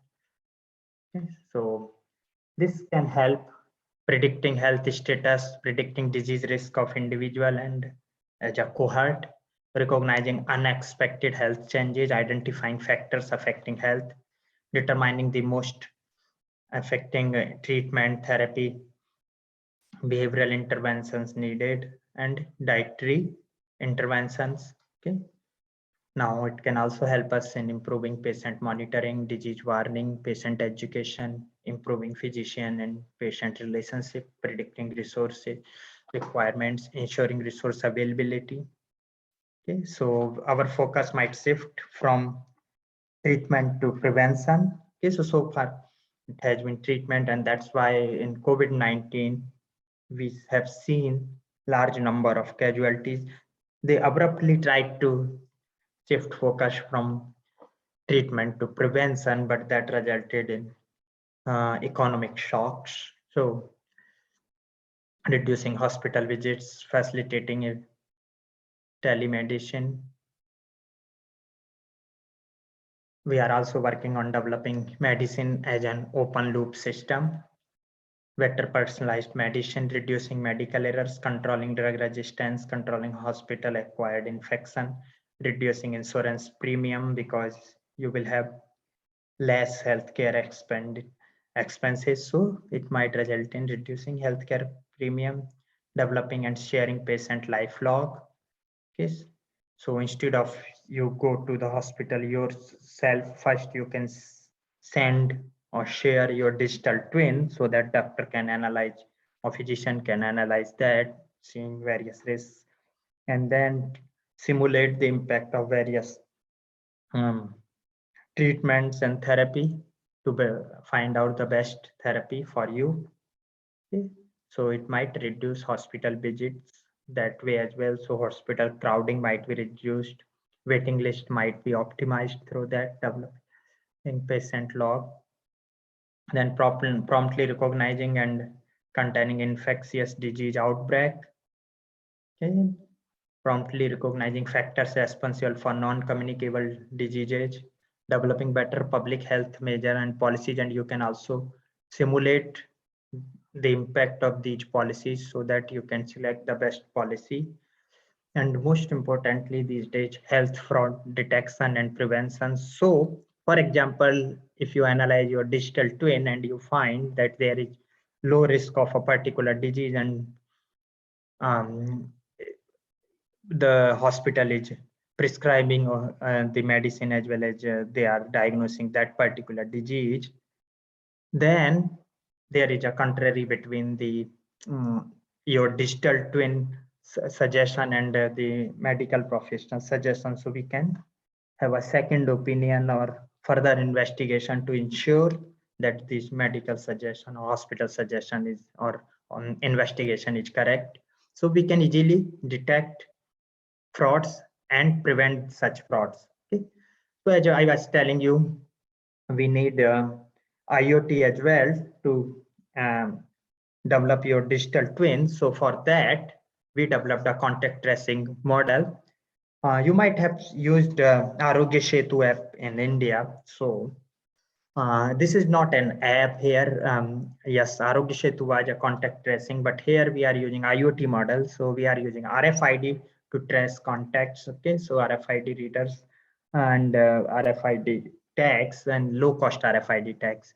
Okay, so this can help predicting health status, predicting disease risk of individual and as a cohort, recognizing unexpected health changes, identifying factors affecting health, determining the most affecting treatment, therapy, behavioral interventions needed, and dietary interventions. Okay. Now it can also help us in improving patient monitoring, disease warning, patient education, improving physician and patient relationship, predicting resources requirements, ensuring resource availability. Okay, so our focus might shift from treatment to prevention. Okay, so far it has been treatment, and that's why in COVID-19 we have seen large number of casualties. They abruptly tried to shift focus from treatment to prevention, but that resulted in economic shocks. So reducing hospital visits, facilitating telemedicine. We are also working on developing medicine as an open loop system, better personalized medicine, reducing medical errors, controlling drug resistance, controlling hospital acquired infection, reducing insurance premium because you will have less healthcare expenses. So it might result in reducing healthcare premium, developing and sharing patient life log. Okay. So instead of you go to the hospital yourself, first you can send or share your digital twin so that doctor can analyze or physician can analyze that, seeing various risks, and then simulate the impact of various treatments and therapy to find out the best therapy for you. Okay. So it might reduce hospital visits that way as well. So hospital crowding might be reduced. Waiting list might be optimized through that, developing patient log. Then promptly recognizing and containing infectious disease outbreak. Okay. Promptly recognizing factors responsible for non-communicable diseases, developing better public health measure and policies, and you can also simulate the impact of these policies so that you can select the best policy. And most importantly these days, health fraud detection and prevention. So for example, if you analyze your digital twin and you find that there is low risk of a particular disease, and the hospital is prescribing the medicine as well as they are diagnosing that particular disease, then there is a contrary between the your digital twin suggestion and the medical professional suggestion. So we can have a second opinion or further investigation to ensure that this medical suggestion or hospital suggestion is or investigation is correct. So we can easily detect frauds and prevent such frauds. Okay. So as I was telling you, we need IoT as well to develop your digital twin. So for that, we developed a contact tracing model. You might have used Arogya Setu app in India. So this is not an app here. Yes, Arogya Setu was a contact tracing, but here we are using IoT model. So we are using RFID to trace contacts. Okay, so RFID readers and RFID tags and low cost RFID tags.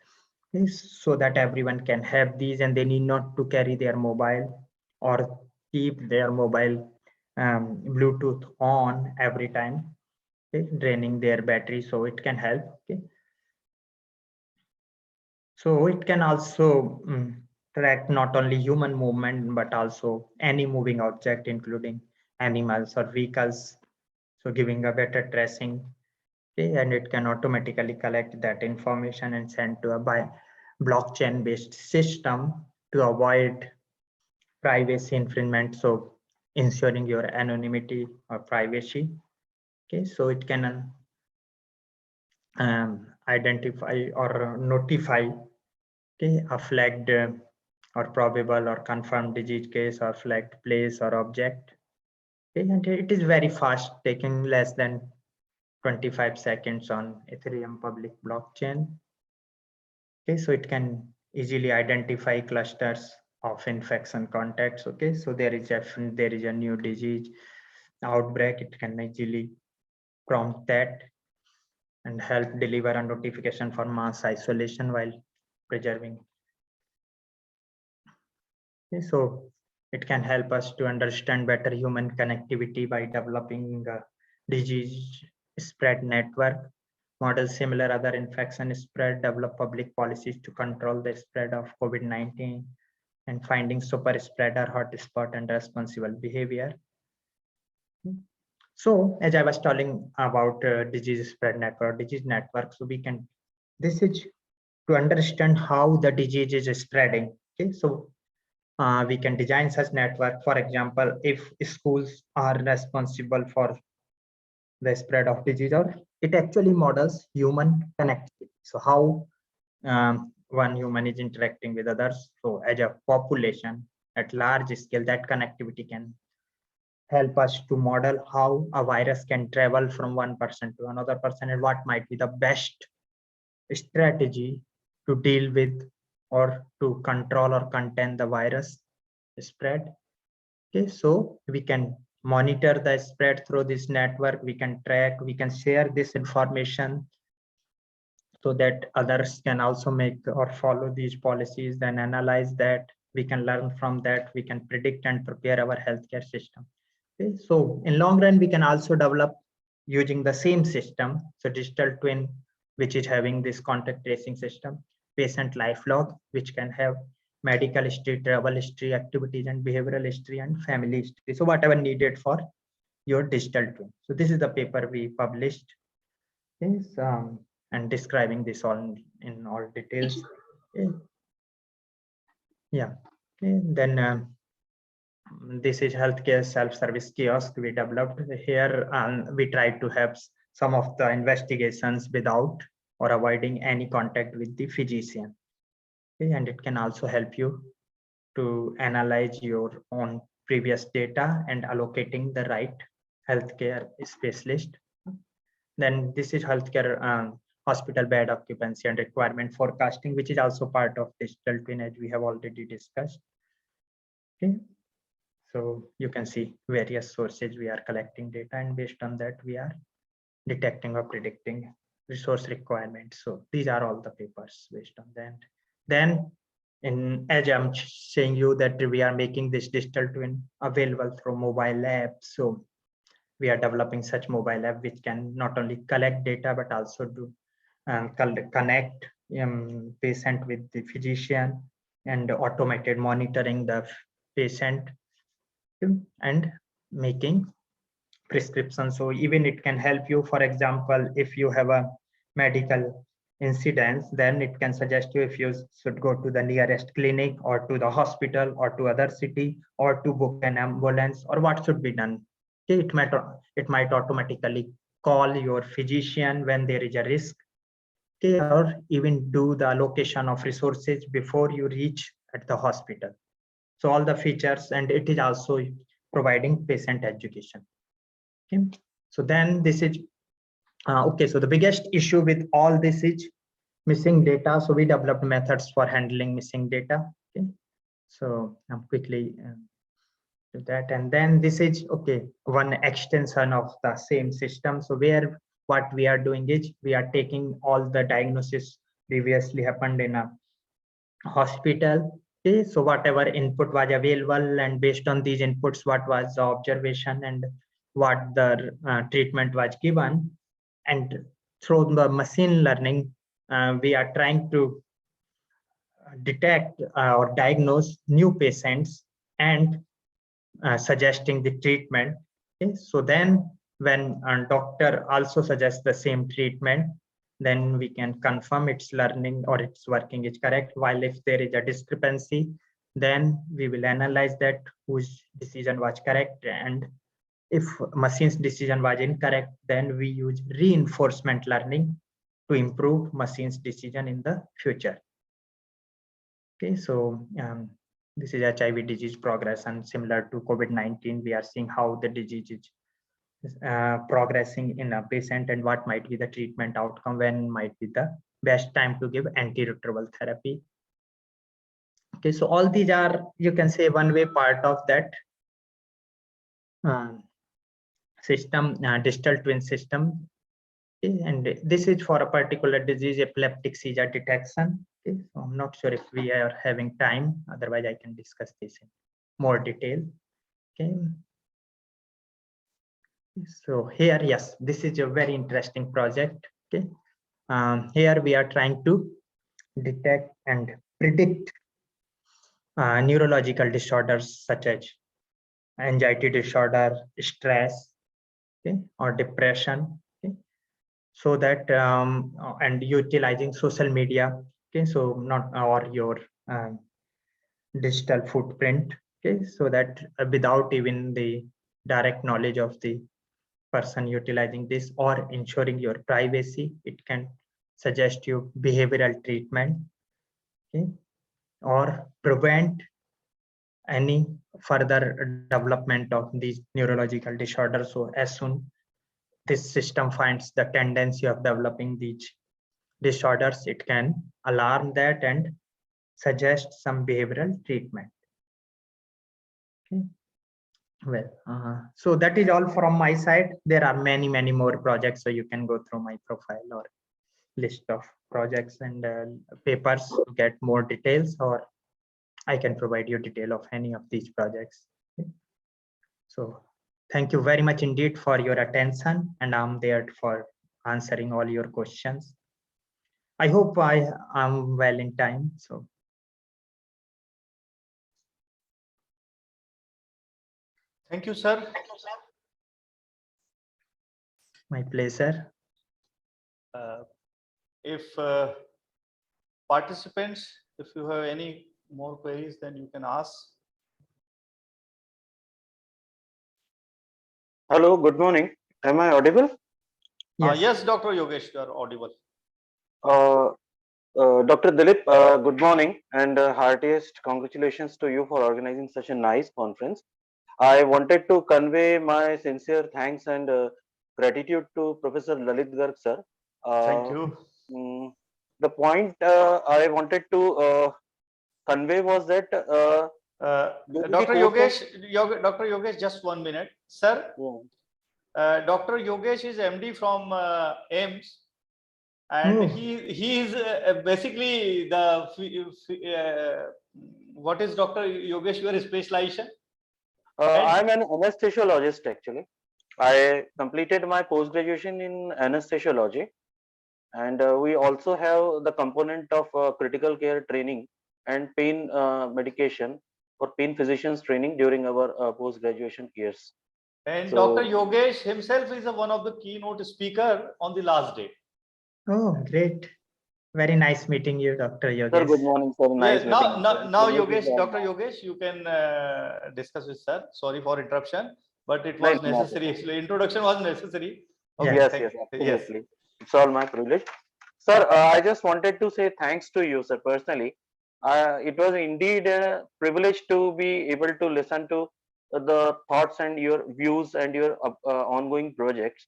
Okay, so that everyone can have these and they need not to carry their mobile or keep their mobile Bluetooth on every time, okay, draining their battery. So it can help. Okay. So it can also track not only human movement, but also any moving object, including animals or vehicles. so giving a better tracing. Okay, and it can automatically collect that information and send to a blockchain-based system to avoid privacy infringement. So ensuring your anonymity or privacy. Okay, so it can identify or notify, okay, a flagged or probable or confirmed disease case or flagged place or object. Okay, and it is very fast, taking less than 25 seconds on Ethereum public blockchain. Okay, so it can easily identify clusters of infection contacts. Okay, so there is a new disease outbreak, it can easily prompt that and help deliver a notification for mass isolation while preserving. Okay, so it can help us to understand better human connectivity by developing a disease spread network model similar other infection spread, develop public policies to control the spread of COVID-19, and finding super spreader hotspot and responsible behavior. So as I was telling about disease spread network, so this is to understand how the disease is spreading. Okay, so we can design such network. For example, if schools are responsible for the spread of disease, or it actually models human connectivity. So how one human is interacting with others. So as a population at large scale, that connectivity can help us to model how a virus can travel from one person to another person and what might be the best strategy to deal with or to control or contain the virus spread. Okay, so we can monitor the spread through this network, we can track, we can share this information so that others can also make or follow these policies, then analyze that, we can learn from that, we can predict and prepare our healthcare system. Okay, so in long run, we can also develop using the same system. So digital twin, which is having this contact tracing system, patient life log, which can have medical history, travel history, activities and behavioral history, and family history. So whatever needed for your digital twin. So this is the paper we published. Yes, and describing this all in all details. Okay. Yeah. Okay. Then this is healthcare self-service kiosk we developed here. We tried to have some of the investigations without or avoiding any contact with the physician. Okay. And it can also help you to analyze your own previous data and allocating the right healthcare specialist. Then this is healthcare hospital bed occupancy and requirement forecasting, which is also part of digital twin, as we have already discussed. Okay, so you can see various sources we are collecting data, and based on that we are detecting or predicting resource requirements. So these are all the papers based on that. Then as I'm saying you that we are making this digital twin available through mobile apps. So we are developing such mobile app which can not only collect data but also do connect patient with the physician and automated monitoring the patient and making prescriptions. So even it can help you, for example, if you have a medical incident, then it can suggest you if you should go to the nearest clinic or to the hospital or to other city or to book an ambulance or what should be done. Okay, it might automatically call your physician when there is a risk, okay, or even do the allocation of resources before you reach at the hospital. So all the features, and it is also providing patient education. Okay, so then this is okay. So the biggest issue with all this is missing data. So we developed methods for handling missing data. Okay, so I'm quickly do that, and then this is okay, one extension of the same system. So where what we are doing is we are taking all the diagnosis previously happened in a hospital. Okay, so whatever input was available, and based on these inputs, what was the observation and what the treatment was given, and through the machine learning, we are trying to detect or diagnose new patients and suggesting the treatment. Okay, so then when a doctor also suggests the same treatment, then we can confirm its learning or its working is correct. While if there is a discrepancy, then we will analyze that whose decision was correct, and if machine's decision was incorrect, then we use reinforcement learning to improve machine's decision in the future. Okay, so this is HIV disease progress, and similar to COVID-19, we are seeing how the disease is progressing in a patient and what might be the treatment outcome, when might be the best time to give antiretroviral therapy. Okay, so all these are, you can say, one way part of that system, digital twin system. Okay, and this is for a particular disease, epileptic seizure detection. Okay, so I'm not sure if we are having time, otherwise I can discuss this in more detail. Okay. So here, yes, this is a very interesting project. Okay, here we are trying to detect and predict neurological disorders such as anxiety disorder, stress, okay, or depression. Okay, so that and utilizing social media. Okay, so not or your digital footprint. Okay, so that without even the direct knowledge of the person utilizing this or ensuring your privacy, it can suggest you behavioral treatment, okay, or prevent any further development of these neurological disorders. So as soon this system finds the tendency of developing these disorders, it can alarm that and suggest some behavioral treatment. Okay. Well, so that is all from my side. There are many more projects, so you can go through my profile or list of projects and papers to get more details, or I can provide you detail of any of these projects. Okay. So thank you very much indeed for your attention, and I'm there for answering all your questions. I hope I am well in time. So Thank you, sir. my pleasure. If participants, if you have any more queries, then you can ask. Hello, good morning. Am I audible? Yes, Dr. Yogesh, you are audible. Dr. Dilip, good morning and heartiest congratulations to you for organizing such a nice conference. I wanted to convey my sincere thanks and gratitude to Professor Lalit Garg, sir. Thank you. The point I wanted to convey was that Dr. Yogesh, just 1 minute, sir. Dr. Yogesh is MD from AIMS, and he is basically the what is Dr. Yogesh your specialization? I'm an anesthesiologist actually. I completed my post graduation in anesthesiology, and we also have the component of critical care training and pain medication or pain physicians training during our post graduation years. And so, Dr. Yogesh himself is one of the keynote speaker on the last day. Oh, great. Very nice meeting you, Dr. Yogesh. Sir, good morning, sir. Nice meeting you. Now Yogesh, Dr. Yogesh, you can discuss with sir. Sorry for interruption, but it was necessary. Actually, introduction was necessary. Okay, yes, absolutely. Yes. It's all my privilege. Sir, I just wanted to say thanks to you, sir, personally. It was indeed a privilege to be able to listen to the thoughts and your views and your ongoing projects.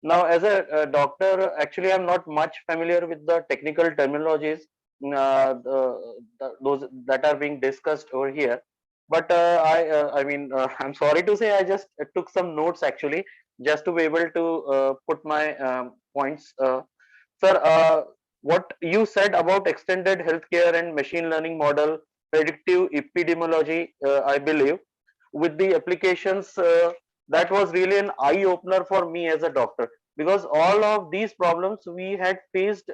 Now, as a doctor, actually, I'm not much familiar with the technical terminologies, those that are being discussed over here. But I'm sorry to say, I just took some notes actually, just to be able to put my points. Sir, what you said about extended healthcare and machine learning model, predictive epidemiology, I believe, with the applications, that was really an eye opener for me as a doctor, because all of these problems we had faced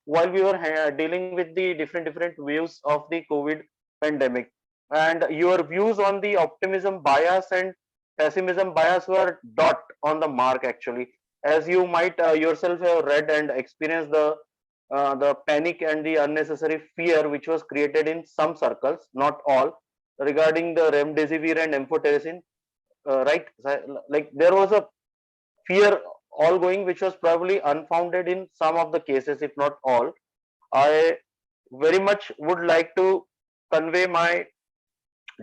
while we were dealing with the different views of the COVID pandemic. And your views on the optimism bias and pessimism bias were dot on the mark actually. As you might yourself have read and experienced the panic and the unnecessary fear which was created in some circles, not all, regarding the remdesivir and amphotericin, right? Like there was a fear all going which was probably unfounded in some of the cases, if not all. I very much would like to convey my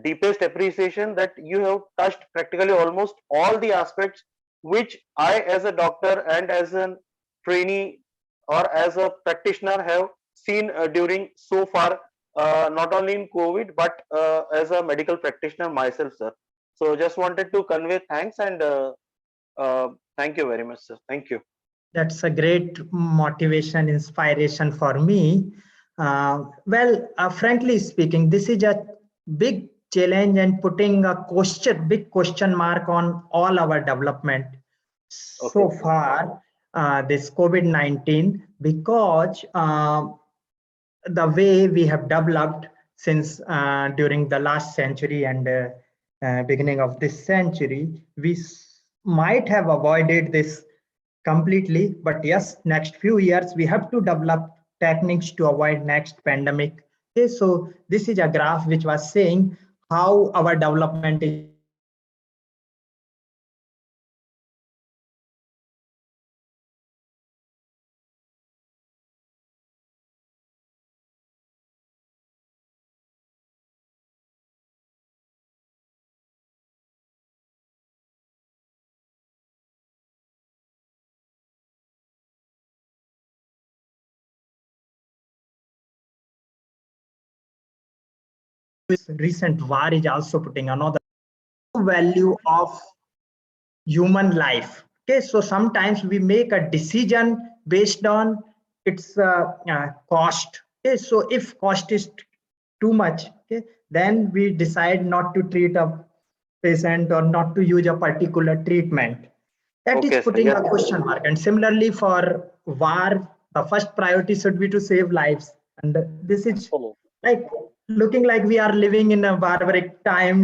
deepest appreciation that you have touched practically almost all the aspects which I, as a doctor and as a trainee or as a practitioner, have seen during so far, not only in COVID but as a medical practitioner myself, sir. So, just wanted to convey thanks and thank you very much, sir. Thank you. That's a great motivation, inspiration for me. Frankly speaking, this is a big challenge and putting a big question mark on all our development so far, this COVID-19, because the way we have developed since during the last century and beginning of this century, we might have avoided this completely, but yes, next few years we have to develop techniques to avoid next pandemic. Okay, so this is a graph which was saying how our development is recent war is also putting another value of human life. Okay, so sometimes we make a decision based on its cost. Okay, so if cost is too much, okay, then we decide not to treat a patient or not to use a particular treatment. That is putting a question mark. And similarly for war, the first priority should be to save lives. And this is like looking like we are living in a barbaric time,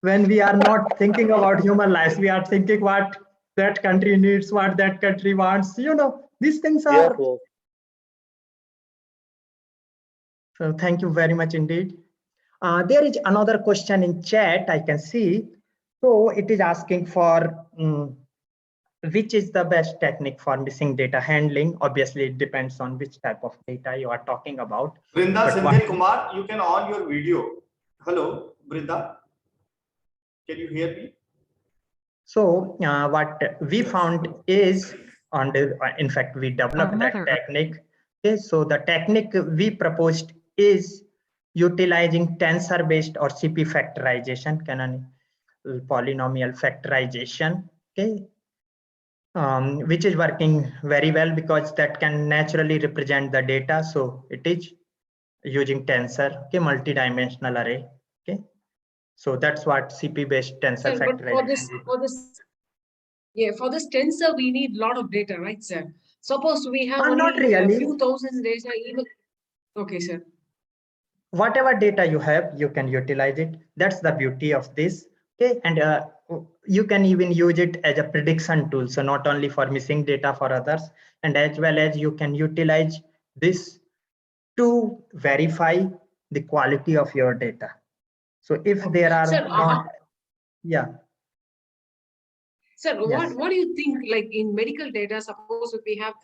when we are not thinking about human lives, we are thinking what that country needs, what that country wants. These things are. So thank you very much indeed. There is another question in chat I can see. So it is asking for which is the best technique for missing data handling. Obviously, it depends on which type of data you are talking about. Brinda Sanjay Kumar, you can on your video. Hello, Brinda. Can you hear me? So what we found is, in fact, we developed that technique. Okay, so the technique we proposed is utilizing tensor-based or CP factorization, polynomial factorization. Okay, which is working very well because that can naturally represent the data. So it is using tensor, okay, multi-dimensional array. Okay, so that's what CP-based tensor factorization. For this tensor, we need a lot of data, right, sir? Suppose we have only not really. a few thousand data, even. Okay, sir. Whatever data you have, you can utilize it. That's the beauty of this. Okay, and you can even use it as a prediction tool. So not only for missing data for others, and as well as you can utilize this to verify the quality of your data. So if there are Sir, what do you think, like in medical data, suppose if we have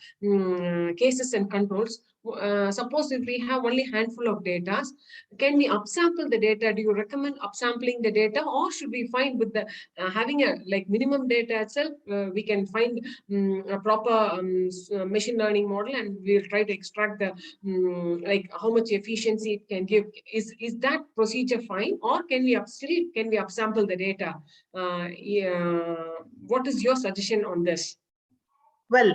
cases and controls, suppose if we have only handful of data, can we upsample the data? Do you recommend upsampling the data, or should we find with the having a like minimum data itself, we can find a proper machine learning model and we'll try to extract the like how much efficiency it can give. Is that procedure fine, or can we upsample the data? What is your suggestion on this? Well,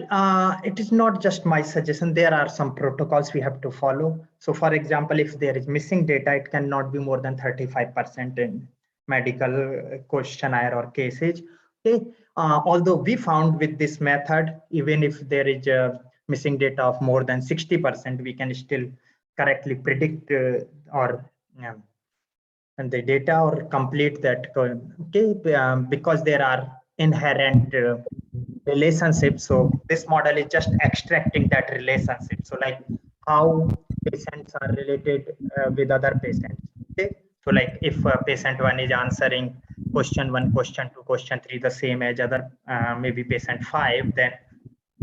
it is not just my suggestion. There are some protocols we have to follow. So for example, if there is missing data, it cannot be more than 35% in medical questionnaire or cases. Okay. Although we found with this method, even if there is a missing data of more than 60%, we can still correctly predict or and the data or complete that. Okay, because there are inherent relationships. So this model is just extracting that relationship. So like how patients are related with other patients. Okay, so like if patient 1 is answering question 1, question 2, question 3 the same as other maybe patient 5, then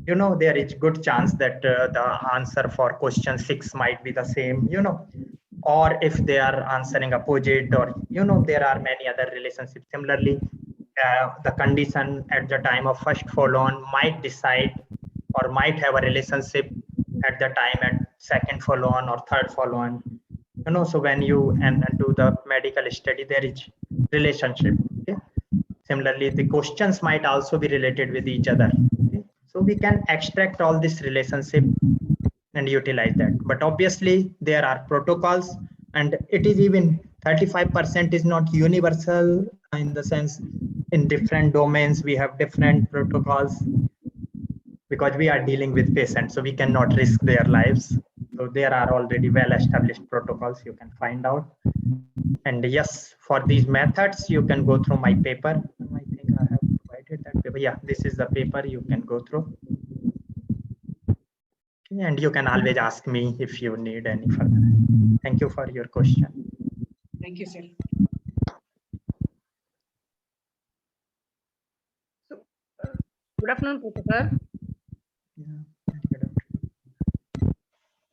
there is good chance that the answer for question 6 might be the same, or if they are answering opposite, or there are many other relationships. Similarly, the condition at the time of first follow-on might decide or might have a relationship at the time at second follow-on or third follow-on. So when you and do the medical study, there is relationship. Okay? Similarly, the questions might also be related with each other. Okay? So we can extract all this relationship and utilize that. But obviously, there are protocols, and it is even 35% is not universal in the sense in different domains we have different protocols because we are dealing with patients, so we cannot risk their lives. So there are already well-established protocols you can find out. And yes, for these methods, you can go through my paper. I think I have provided that paper. Yeah, this is the paper you can go through. Okay, and you can always ask me if you need any further. Thank you for your question. Thank you, sir. Good afternoon, Professor.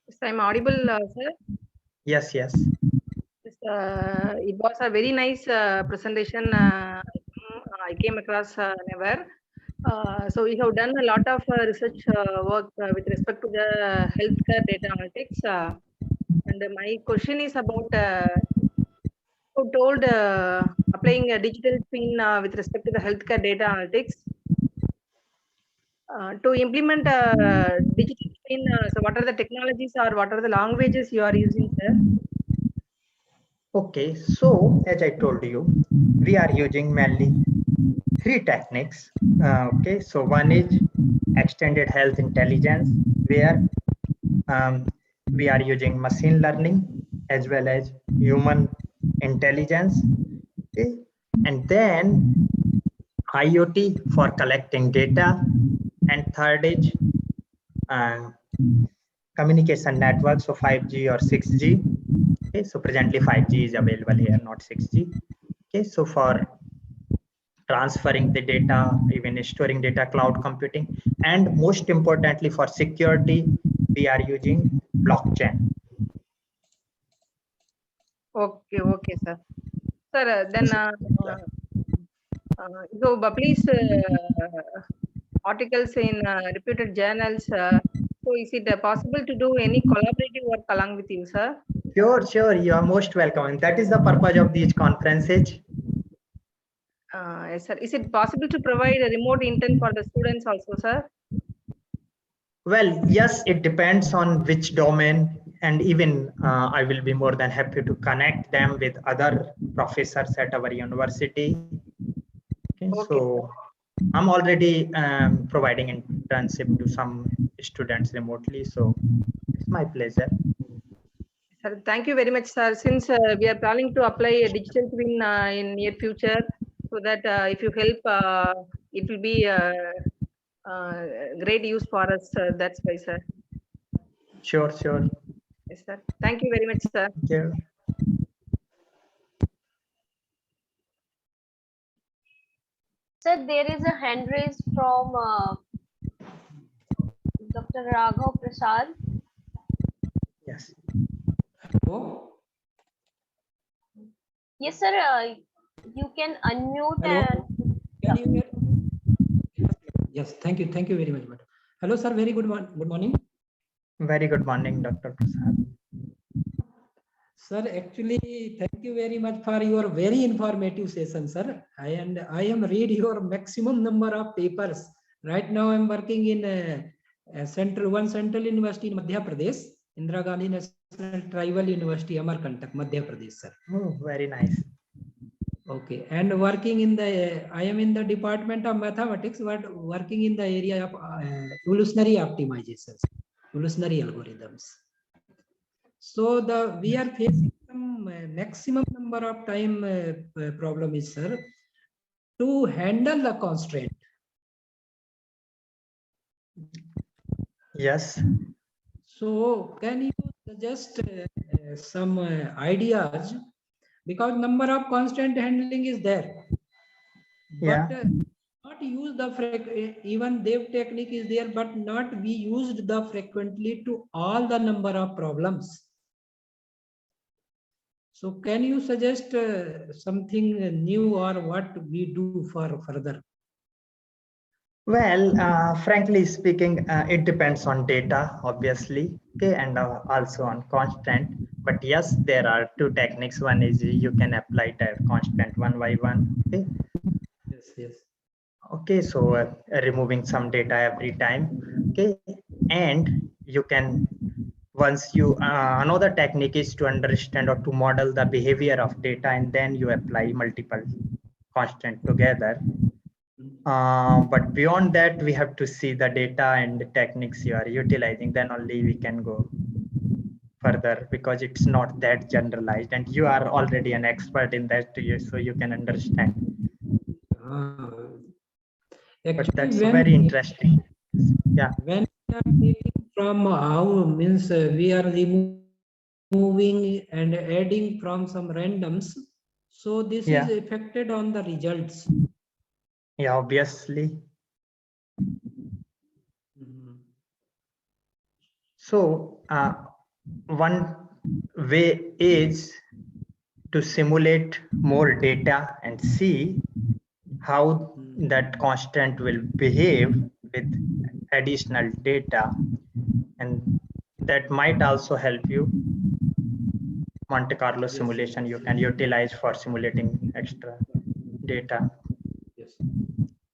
Yes, I'm audible, sir. Yes. Yes, it was a very nice presentation. I came across never. So we have done a lot of research work with respect to the healthcare data analytics. And my question is about who told applying a digital twin with respect to the healthcare data analytics. To implement digital twin, so what are the technologies or what are the languages you are using, sir? Okay, so as I told you, we are using mainly 3 techniques. Okay, so one is extended health intelligence, where we are using machine learning as well as human intelligence. Okay, and then IoT for collecting data, and third is communication network, so 5G or 6G. Okay, so presently 5G is available here, not 6G. Okay, so for transferring the data, even storing data, cloud computing, and most importantly for security, we are using blockchain. Okay, sir. Sir, then so please articles in reputed journals. So is it possible to do any collaborative work along with you, sir? Sure, you are most welcome. And that is the purpose of these conferences. Yes, sir. Is it possible to provide a remote intern for the students also, sir? Well, yes, it depends on which domain, and even I will be more than happy to connect them with other professors at our university. Okay. So I'm already providing internship to some students remotely, so it's my pleasure. Sir, thank you very much, sir. Since we are planning to apply a digital twin in near future, so that if you help, it will be great use for us. That's why, sir. Sure. Yes, sir. Thank you very much, sir. Thank you. Sir, there is a hand raised from Dr. Raghav Prasad. Yes. Hello. Yes, sir. You can unmute. Hello. And Can you hear? Yes, thank you very much, madam. Hello, sir. Very good morning. Very good morning, Dr. Prasad. Sir, actually, thank you very much for your very informative session, sir. I am read your maximum number of papers. Right now, I am working in Central University in Madhya Pradesh, Indira Gandhi National Tribal University, Amarkantak, Madhya Pradesh, sir. Oh, very nice. Okay, and working in the, I am in the department of mathematics, but working in the area of evolutionary optimizations, evolutionary algorithms. So we are facing maximum number of time problem is, sir, to handle the constraint. Yes. So can you suggest some ideas, because number of constant handling is there, Yeah. but not use the even Dev technique is there, but not we used the frequently to all the number of problems. So can you suggest something new, or what we do for further? Well, frankly speaking, it depends on data, obviously, okay, and also on constant. But yes, there are two techniques. One is you can apply the constant one by one. Okay. Yes, yes. Okay, so removing some data every time. Okay, and you can once you another technique is to understand or to model the behavior of data, and then you apply multiple constant together. But beyond that, we have to see the data and the techniques you are utilizing. Then only we can go further, because it's not that generalized, and you are already an expert in that, so you can understand. But Actually, that's when very interesting. Yeah. when we are taking from how means we are removing and adding from some randoms, so this is Yeah. affected on the results. Yeah, obviously. So one way is to simulate more data and see how that constant will behave with additional data, and that might also help you. Monte Carlo simulation you can utilize for simulating extra data. Yes.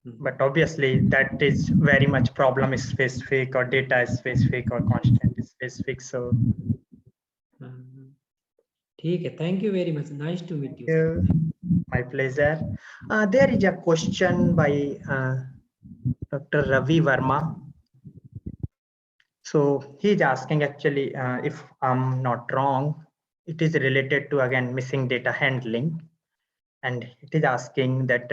But obviously that is very much problem specific, or data specific, or constant specific. So Okay, thank you very much. Nice to meet you. my pleasure. There is a question by Dr. Ravi Verma. So he's asking, actually, if I'm not wrong, it is related to, again, missing data handling. And it is asking that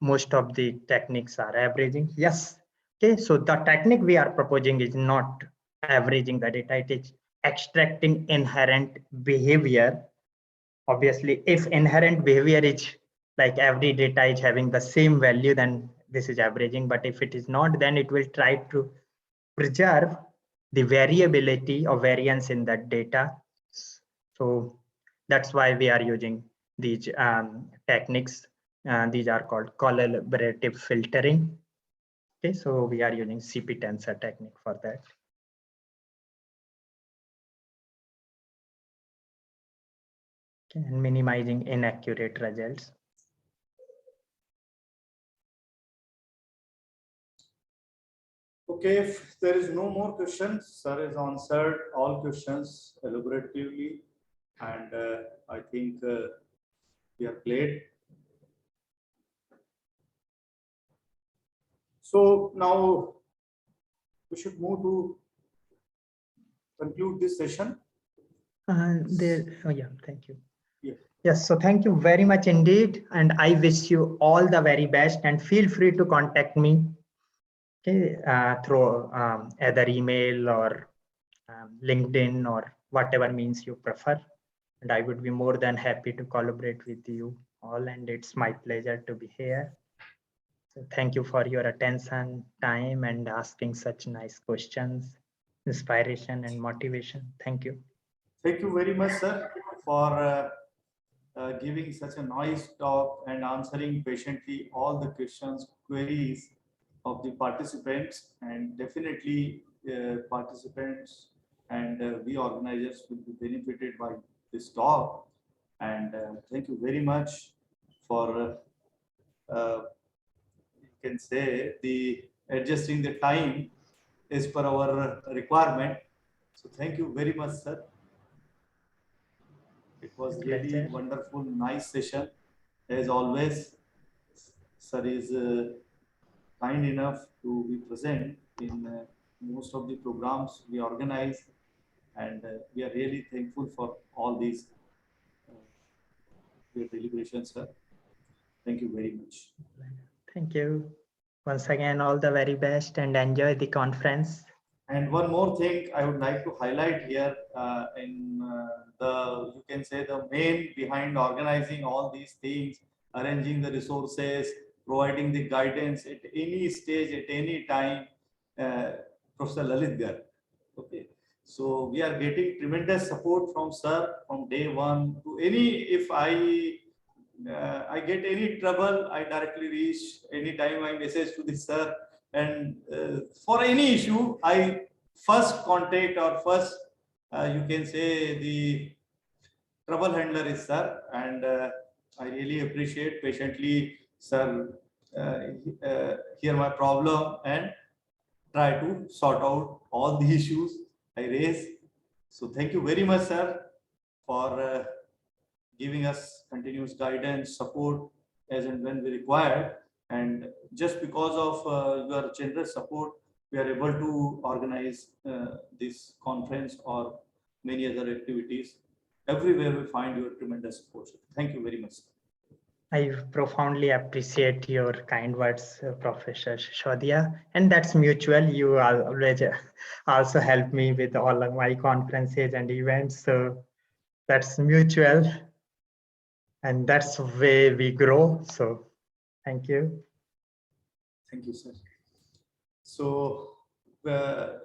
most of the techniques are averaging. Yes. Okay. So the technique we are proposing is not averaging the data. It is extracting inherent behavior. Obviously, if inherent behavior is like every data is having the same value, then this is averaging. But if it is not, then it will try to preserve the variability or variance in that data. So that's why we are using these techniques. These are called collaborative filtering. Okay, so we are using CP tensor technique for that. Okay, and minimizing inaccurate results. Okay, if there is no more questions, sir has answered all questions elaboratively, and I think we are clear. So now we should move to conclude this session. Thank you. Yeah. Yes, so thank you very much indeed, and I wish you all the very best, and feel free to contact me, okay, through either email or LinkedIn or whatever means you prefer, and I would be more than happy to collaborate with you all, and it's my pleasure to be here. So thank you for your attention, time, and asking such nice questions, inspiration and motivation. Thank you. Thank you very much, sir, for giving such a nice talk and answering patiently all the questions, queries of the participants, and definitely participants and we organizers will be benefited by this talk. And thank you very much for you can say the adjusting the time as per our requirement. So thank you very much, sir. It was really wonderful, nice session. As always, sir is kind enough to be present in most of the programs we organize, and we are really thankful for all these your deliberations, sir. Thank you very much. Thank you. Once again, all the very best and enjoy the conference. And one more thing I would like to highlight here you can say the main behind organizing all these things, arranging the resources, providing the guidance at any stage, at any time, Professor Lalit Garg. Okay. So we are getting tremendous support from sir from day one to any, if I get any trouble, I directly reach anytime I message to the sir. And for any issue, I first contact or first, you can say the trouble handler is sir. And I really appreciate patiently, sir, hear my problem and try to sort out all the issues I raise. So thank you very much, sir, for giving us continuous guidance, support as and when we require. And just because of your generous support, we are able to organize this conference or many other activities. Everywhere we find your tremendous support. Thank you very much, sir. I profoundly appreciate your kind words, Professor Shishodia, and that's mutual. You always also help me with all of my conferences and events, so that's mutual, and that's where we grow. So thank you. Thank you, sir. So I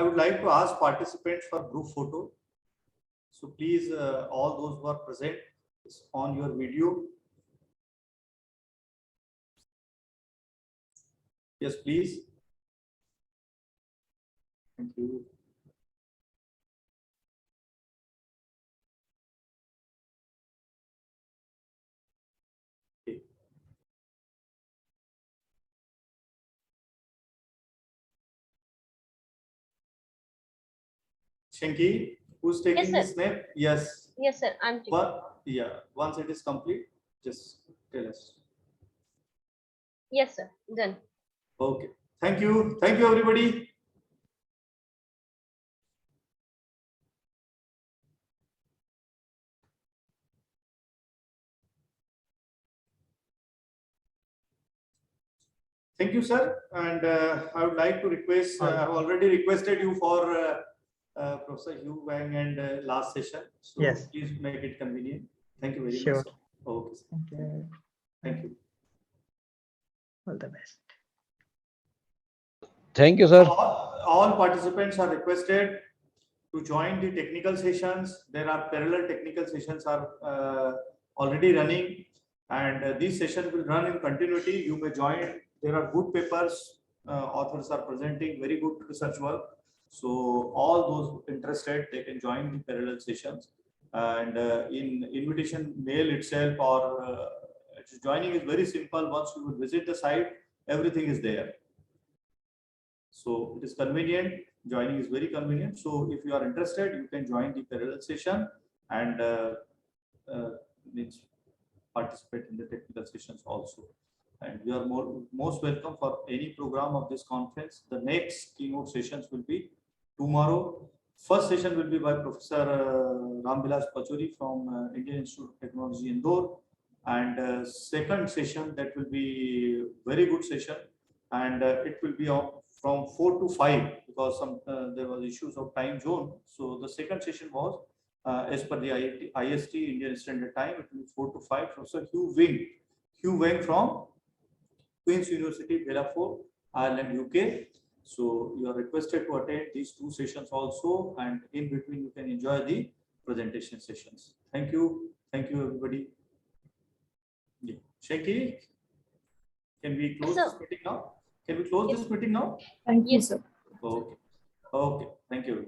would like to ask participants for group photo. So please, all those who are present, on your video. Yes, please. Thank you. Okay. Shanky, who's taking Yes, the snap? Yes. Yes, sir. I'm taking. Yeah, once it is complete, just tell us. Yes, sir. Done. Okay. Thank you. Thank you, everybody. Thank you, sir. And I would like to request, I've already requested you for Professor Hugh Wang and last session. So yes, please make it convenient. Thank you very sure. much. Okay. Thank you. Thank you. All the best. Thank you, sir. All participants are requested to join the technical sessions. There are parallel technical sessions are already running, and this session will run in continuity. You may join. There are good papers. Authors are presenting very good research work. So all those interested, they can join the parallel sessions. And in invitation mail itself or joining is very simple. Once you will visit the site, everything is there. So it is convenient. Joining is very convenient. So if you are interested, you can join the parallel session and participate in the technical sessions also. And you are most welcome for any program of this conference. The next keynote sessions will be tomorrow. First session will be by Professor Ramvilas Pachuri from Indian Institute of Technology, Indore. And second session, that will be very good session. And it will be from 4 to 5 because there was issues of time zone. So the second session was as per the IST, Indian Standard Time, it will be 4 to 5. Professor Hugh Wang from Queen's University, Belfast, Ireland, UK. So you are requested to attend these two sessions also, and in between you can enjoy the presentation sessions. Thank you. Thank you, everybody. Yeah. Shanky, can we close this meeting now? Can we close this meeting now? Thank you, sir. Okay. Okay. Thank you.